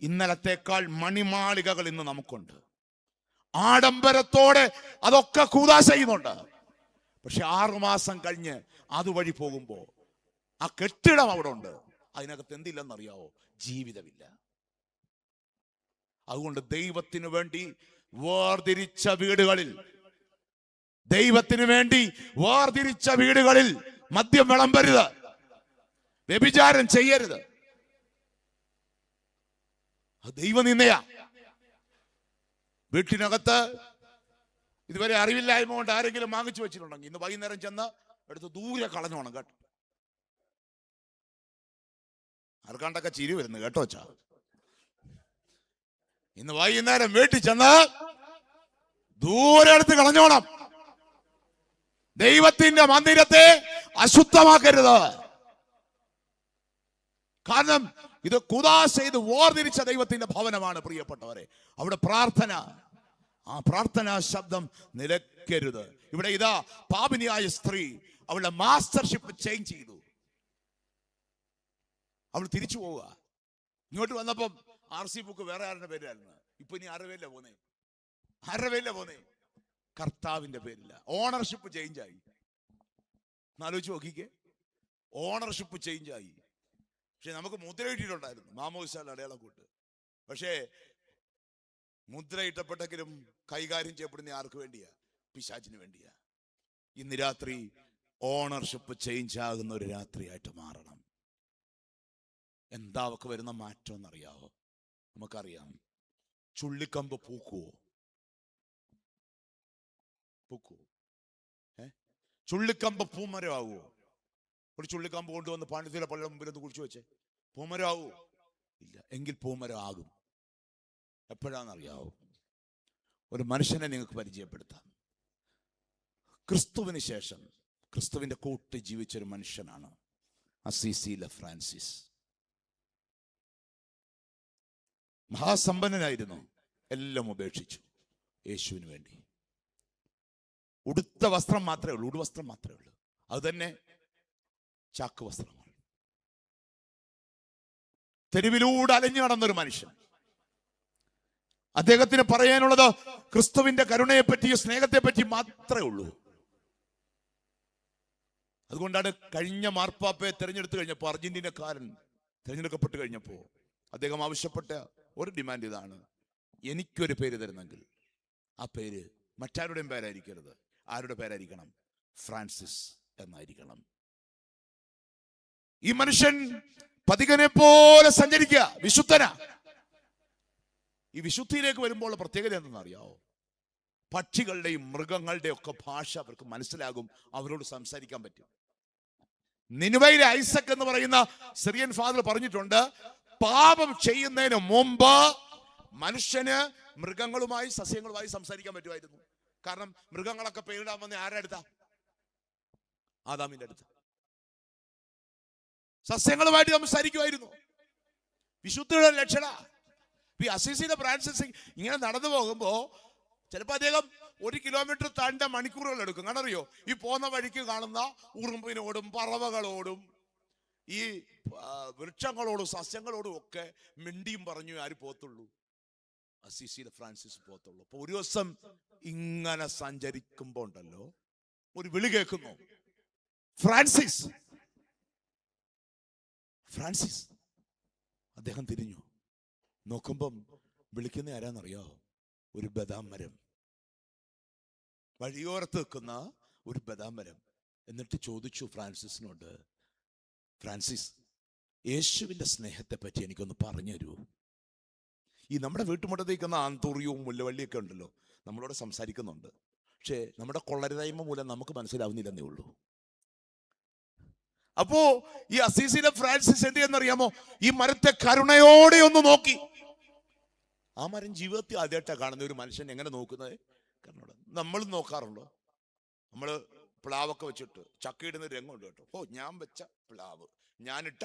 ഇന്നലത്തേക്കാൾ മണിമാളികകൾ ഇന്ന് നമുക്കുണ്ട്. ആഡംബരത്തോടെ അതൊക്കെ കൂദാശ ചെയ്യുന്നുണ്ട്. പക്ഷെ 6 മാസം കഴിഞ്ഞ് അതുവഴി പോകുമ്പോ ആ കെട്ടിടം അവിടെ ഉണ്ട്, അതിനകത്ത് എന്തില്ലെന്നറിയാവോ? ജീവിതമില്ല. അതുകൊണ്ട് ദൈവത്തിന് വേണ്ടി വേർതിരിച്ച വീടുകളിൽ മദ്യം വിളമ്പരുത്, വ്യഭിചാരം ചെയ്യരുത്. ദൈവനിന്ദയാ. വീട്ടിനകത്ത് ഇതുവരെ അറിവില്ലായ്മ കൊണ്ട് ആരെങ്കിലും വാങ്ങിച്ചു വെച്ചിട്ടുണ്ടെങ്കിൽ ഇന്ന് വൈകുന്നേരം ചെന്ന് എടുത്ത് ദൂരെ കളഞ്ഞോണം കേട്ടോ. ആർക്കാണ്ടൊക്കെ ചിരി വരുന്നു കേട്ടോ. ഇന്ന് വൈകുന്നേരം വീട്ടിൽ ചെന്ന് ദൂരെ എടുത്ത് കളഞ്ഞോണം. ദൈവത്തിന്റെ മന്ദിരത്തെ അശുദ്ധമാക്കരുത്. കാരണം ഇത് കൂദാശ ചെയ്ത് വേർതിരിച്ച ദൈവത്തിന്റെ ഭവനമാണ് പ്രിയപ്പെട്ടവരെ. അവിടെ ആ പ്രാർത്ഥനാ ശബ്ദം നിലയ്ക്കരുത്. ഇവിടെ ഇതാ പാപിനിയായ സ്ത്രീ അവളുടെ മാസ്റ്റർഷിപ്പ് ചേഞ്ച് ചെയ്തു. അവൾ തിരിച്ചു പോവുക. ഇങ്ങോട്ട് വന്നപ്പം RC ബുക്ക് വേറെ ആരുടെ പേരിലായിരുന്നു. ഇപ്പൊ ഇനി ആരുടെ പേരിലാ പോന്നേ? കർത്താവിന്റെ പേരില്ല. ഓണർഷിപ്പ് ചേഞ്ച് ആയി. ആലോചിച്ച് നോക്കിക്കേ, ഓണർഷിപ്പ് ചേഞ്ച് ആയി. പക്ഷെ നമുക്ക് മുദ്ര ഇട്ടിട്ടുണ്ടായിരുന്നു, മാമോദിസയുടെ അടയാളം കൂട്ട്. പക്ഷേ മുദ്ര ഇട്ടപ്പെട്ടെങ്കിലും കൈകാര്യം ചെയ്യപ്പെടുന്ന ആർക്ക് വേണ്ടിയാ? പിശാചിന് വേണ്ടിയാ. ഇന്ന് രാത്രി ഓണർഷിപ്പ് ചേഞ്ച് ആകുന്ന ഒരു രാത്രിയായിട്ട് മാറണം. എന്താ അവക്ക് വരുന്ന മാറ്റം എന്നറിയാവോ? നമുക്കറിയാം. ചുള്ളിക്കമ്പ് പൂക്കുവോ? ചുള്ളിക്കമ്പ് പൂമരം ആവുമോ? ഒരു ചുള്ളിക്കമ്പ് കൊണ്ടുവന്ന് പാണ്ഡിത്യത്തിലെ പള്ളിയുടെ മുമ്പിൽ ഒന്ന് കുടിച്ചു വെച്ചേ, പൂമരം ആവുമോ? ഇല്ല. എങ്കിൽ പൂമരം ആകും. എപ്പോഴാണെന്നറിയാവോ? ഒരു മനുഷ്യനെ നിങ്ങൾക്ക് പരിചയപ്പെടുത്താം. ക്രിസ്തുവിന് ശേഷം ക്രിസ്തുവിന്റെ കൂട്ട് ജീവിച്ചൊരു മനുഷ്യനാണ് അസീസിയിലെ ഫ്രാൻസിസ്. മഹാസമ്പന്നനായിരുന്നു. എല്ലാം ഉപേക്ഷിച്ചു യേശുവിന് വേണ്ടി. ഉടുത്ത വസ്ത്രം മാത്രമേ ഉള്ളൂ, ഉടുവസ്ത്രം മാത്രമേ ഉള്ളൂ. അത് തന്നെ ചാക്ക് വസ്ത്രങ്ങൾ. തെരുവിലൂടെ അലഞ്ഞു നടന്നൊരു മനുഷ്യൻ. അദ്ദേഹത്തിന് പറയാനുള്ളത് ക്രിസ്തുവിന്റെ കരുണയെ പറ്റി, സ്നേഹത്തെ പറ്റി മാത്രമേ ഉള്ളൂ. അതുകൊണ്ടാണ് കഴിഞ്ഞ മാർപ്പാപ്പയെ തെരഞ്ഞെടുത്തു കഴിഞ്ഞപ്പോൾ, അർജന്റീനക്കാരൻ തെരഞ്ഞെടുക്കപ്പെട്ട് കഴിഞ്ഞപ്പോൾ അദ്ദേഹം ആവശ്യപ്പെട്ട ഒരു ഡിമാൻഡ് ഇതാണ്: എനിക്കൊരു പേര് തരുന്നെങ്കിൽ ആ പേര് മറ്റാരുടെയും പേരായിരിക്കരുത്. ആരുടെ പേരായിരിക്കണം? ഫ്രാൻസിസ് എന്നായിരിക്കണം. ഈ മനുഷ്യൻ പതികനെ പോലെ സഞ്ചരിക്കുക, വിശുദ്ധനാ. ഈ വിശുദ്ധിയിലേക്ക് വരുമ്പോൾ പ്രത്യേകത എന്തെന്നറിയാവോ? പക്ഷികളുടെയും മൃഗങ്ങളുടെയും ഒക്കെ ഭാഷ അവർക്ക് മനസ്സിലാകും, അവരോട് സംസാരിക്കാൻ പറ്റും. നിനുവയിലെ ഐസക് എന്ന് പറയുന്ന സിറിയൻ ഫാദർ പറഞ്ഞിട്ടുണ്ട്, പാപം ചെയ്യുന്നതിന് മുമ്പ് മനുഷ്യന് മൃഗങ്ങളുമായി സസ്യങ്ങളുമായി സംസാരിക്കാൻ പറ്റുമായിരുന്നു. കാരണം മൃഗങ്ങളൊക്കെ പേരിടാൻ വന്ന ആരുടെ അടുത്താ? ആദാമിന്റെ അടുത്ത്. സസ്യങ്ങളുമായിട്ട് സംസാരിക്കുമായിരുന്നു. വിശുദ്ധിയുടെ ലക്ഷണ. ഈ അസീസിയിലെ ഫ്രാൻസിസ് ഇങ്ങനെ നടന്നു പോകുമ്പോ ചിലപ്പോൾ അദ്ദേഹം 1 കിലോമീറ്റർ താണ്ട മണിക്കൂറുകൾ എടുക്കും. കാരണം അറിയോ, ഈ പോന്ന വഴിക്ക് കാണുന്ന ഉറുമ്പിനോടും പറവകളോടും ഈ വൃക്ഷങ്ങളോടും സസ്യങ്ങളോടും ഒക്കെ മിണ്ടിയും പറഞ്ഞു ആര് പോത്തുള്ളൂ? അസീസിയിലെ ഫ്രാൻസിസ് പോത്തുള്ളൂ. അപ്പൊ ഒരു ദിവസം ഇങ്ങനെ സഞ്ചരിക്കുമ്പോ ഉണ്ടല്ലോ, ഒരു വിളി കേൾക്കുന്നു, ഫ്രാൻസിസ്, ഫ്രാൻസിസ്. അദ്ദേഹം തിരിഞ്ഞു നോക്കുമ്പം വിളിക്കുന്ന ആരാന്നറിയോ? ഒരു ബദാം മരം, വഴിയോരത്ത് നിൽക്കുന്ന ഒരു ബദാം മരം. എന്നിട്ട് ചോദിച്ചു ഫ്രാൻസിസിനോട്, ഫ്രാൻസിസ്, യേശുവിന്റെ സ്നേഹത്തെ പറ്റി എനിക്കൊന്ന് പറഞ്ഞു തരൂ. ഈ നമ്മുടെ വീട്ടുമുറ്റത്തേക്കുന്ന ആന്തൂറിയവും മുല്ലവള്ളിയൊക്കെ ഉണ്ടല്ലോ, നമ്മളോട് സംസാരിക്കുന്നുണ്ട്. പക്ഷേ നമ്മുടെ കൊള്ളരുതായ്മ മൂലം നമുക്ക് മനസ്സിലാവുന്നില്ലെന്നേ ഉള്ളൂ. അപ്പോ ഈ അസീസിയിലെ ഫ്രാൻസിസ് എന്ത് ചെയ്യുന്നറിയാമോ? ഈ മരത്തെ കരുണയോടെ ഒന്ന് നോക്കി. ആ മരം ജീവിതത്തിൽ ആദ്യമായിട്ടാണ് കാണുന്ന ഒരു മനുഷ്യൻ എങ്ങനെ നോക്കുന്നത്? കരുണയോടെ. നമ്മൾ നോക്കാറുണ്ടോ? നമ്മള് പ്ലാവൊക്കെ വെച്ചിട്ട് ചക്കയിടുന്ന രംഗമുണ്ട് കേട്ടോ. ഓ, ഞാൻ വെച്ച പ്ലാവ്, ഞാനിട്ട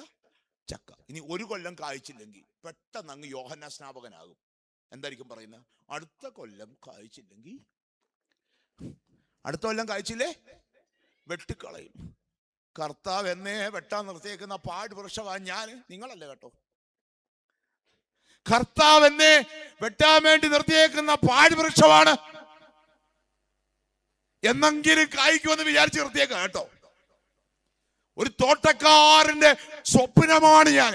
ചക്ക, ഇനി 1 കൊല്ലം കായ്ച്ചില്ലെങ്കിൽ പെട്ടെന്ന് അങ്ങ് യോഹന്നാ സ്നാപകനാകും. എന്തായിരിക്കും പറയുന്നത്? അടുത്ത കൊല്ലം കായ്ച്ചില്ലെങ്കിൽ, അടുത്ത കൊല്ലം കായ്ച്ചില്ലേ വെട്ടിക്കളയും. കർത്താവ് എന്നേ വെട്ടാൻ നിർത്തിയേക്കുന്ന പാട് വൃക്ഷമാണ് ഞാൻ, നിങ്ങളല്ല കേട്ടോ. കർത്താവ് എന്നെ വെട്ടാൻ വേണ്ടി നിർത്തിയേക്കുന്ന പാട് വൃക്ഷമാണ്, എന്നെങ്കിലും കായ്ക്കുമെന്ന് വിചാരിച്ച് നിർത്തിയേക്കാം കേട്ടോ. ഒരു തോട്ടക്കാരന്റെ സ്വപ്നമാണ് ഞാൻ.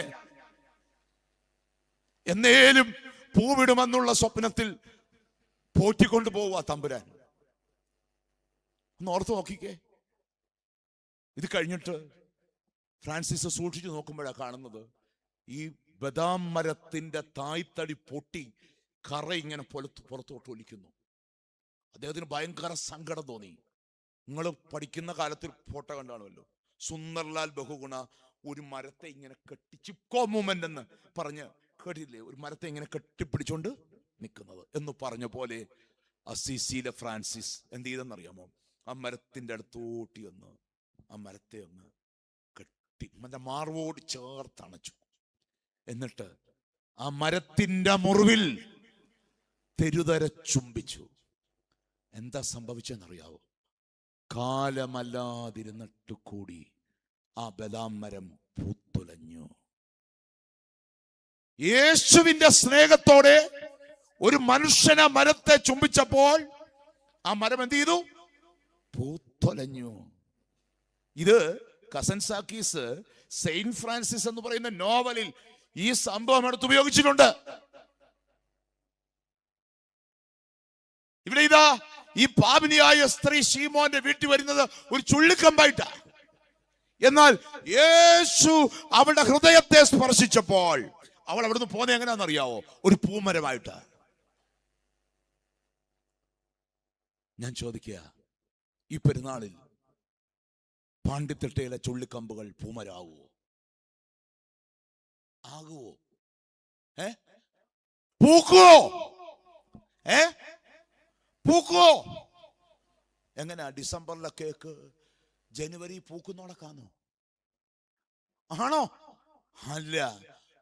എന്നേലും പൂവിടുമെന്നുള്ള സ്വപ്നത്തിൽ പോറ്റിക്കൊണ്ടു പോവുക തമ്പുരാൻ. ഒന്ന് ഓർത്ത് നോക്കിക്കേ. ഇത് കഴിഞ്ഞിട്ട് ഫ്രാൻസിസ് സൂക്ഷിച്ചു നോക്കുമ്പോഴാണ് കാണുന്നത്, ഈ ബദാം മരത്തിന്റെ തായ്തടി പൊട്ടി കറ ഇങ്ങനെ പുറത്തോട്ട് ഒലിക്കുന്നു. അദ്ദേഹത്തിന് ഭയങ്കര സങ്കടം തോന്നി. നിങ്ങൾ പഠിക്കുന്ന കാലത്തിൽ ഫോട്ടോ കണ്ടാണല്ലോ, സുന്ദർലാൽ ബഹുഗുണ ഒരു മരത്തെ ഇങ്ങനെ ചിപ്കോ മൂവ്മെന്റ് എന്ന് പറഞ്ഞ് കേട്ടില്ലേ? ഒരു മരത്തെ ഇങ്ങനെ കെട്ടിപ്പിടിച്ചോണ്ട് നിൽക്കുന്നത് എന്ന് പറഞ്ഞ പോലെ അസീസിയിലെ ഫ്രാൻസിസ് എന്ത് ചെയ്തെന്നറിയാമോ? ആ മരത്തിന്റെ അടുത്തോട്ടി ഒന്ന് ആ മരത്തെ ഒന്ന് കെട്ടി മറ്റേ മാർവോട് ചേർത്തണച്ചു. എന്നിട്ട് ആ മരത്തിന്റെ മുറിവിൽ തെരുതര ചുംബിച്ചു. എന്താ സംഭവിച്ചെന്നറിയാവോ? കാലമല്ലാതിരുന്നിട്ട് കൂടി ആ ബദാം മരം പൂത്തുലഞ്ഞു. യേശുവിന്റെ സ്നേഹത്തോടെ ഒരു മനുഷ്യനെ മരത്തെ ചുംബിച്ചപ്പോൾ ആ മരം എന്ത് ചെയ്തു? പൂത്തൊലഞ്ഞു. ഇത് കസൻസാക്കീസ് സെയിന്റ് ഫ്രാൻസിസ് എന്ന് പറയുന്ന നോവലിൽ ഈ സംഭവം എടുത്ത് ഉപയോഗിച്ചിട്ടുണ്ട്. ഇവിടെ ഇതാ ഈ പാപിനിയായ സ്ത്രീ ശീമോന്റെ വീട്ടിൽ വരുന്നത് ഒരു ചുള്ളിക്കമ്പായിട്ടാ. എന്നാൽ യേശു അവളുടെ ഹൃദയത്തെ സ്പർശിച്ചപ്പോൾ അവൾ അവിടുന്ന് പോന്നെ എങ്ങനെയാണെന്നറിയാവോ? ഒരു പൂമരമായിട്ട്. ഞാൻ ചോദിക്കുക, ഈ പെരുന്നാളിൽ പാണ്ടിത്തിട്ടയിലെ ചുള്ളിക്കമ്പുകൾ പൂമരാകുവോ? ആകുവോ? പൂക്കുവോ? പൂക്കുവോ? എങ്ങനെയാ? ഡിസംബറിലെ കേക്ക് ജനുവരി പൂക്കുന്നോടക്കാന്നോ? ആണോ? അല്ല.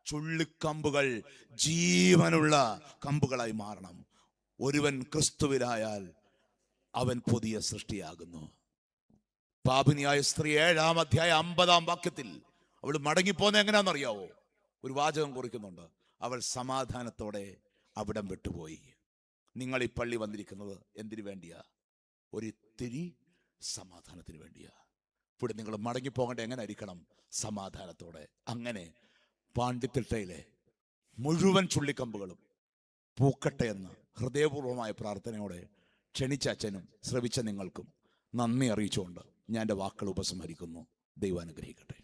ചുള്ളിക്കമ്പുകൾ ജീവനുള്ള കമ്പുകളായി മാറണം. ഒരുവൻ ക്രിസ്തുവിലായാൽ അവൻ പുതിയ സൃഷ്ടിയാകുന്നു. പാപിനിയായ സ്ത്രീ 7-ാം അധ്യായം 50-ാം വാക്യത്തിൽ അവൾ മടങ്ങിപ്പോന്നെ എങ്ങനെയാണെന്നറിയാവോ? ഒരു വാചകം കുറിക്കുന്നുണ്ട്. അവൾ സമാധാനത്തോടെ അവിടം വിട്ടുപോയി. നിങ്ങൾ ഈ പള്ളി വന്നിരിക്കുന്നത് എന്തിനു വേണ്ടിയാ? ഒരിത്തിരി സമാധാനത്തിന് വേണ്ടിയാ. ഇവിടെ നിങ്ങൾ മടങ്ങിപ്പോകേണ്ട എങ്ങനെ ആയിരിക്കണം? സമാധാനത്തോടെ. അങ്ങനെ പാണ്ടിത്തിട്ടയിലെ മുഴുവൻ ചുള്ളിക്കമ്പുകളും പൂക്കട്ടെ എന്ന് ഹൃദയപൂർവമായ പ്രാർത്ഥനയോടെ ക്ഷണിച്ച അച്ഛനും ശ്രവിച്ച നിങ്ങൾക്കും നന്ദി അറിയിച്ചുകൊണ്ട് ഞാൻ എൻ്റെ വാക്കുകൾ ഉപസംഹരിക്കുന്നു. ദൈവം അനുഗ്രഹിക്കട്ടെ.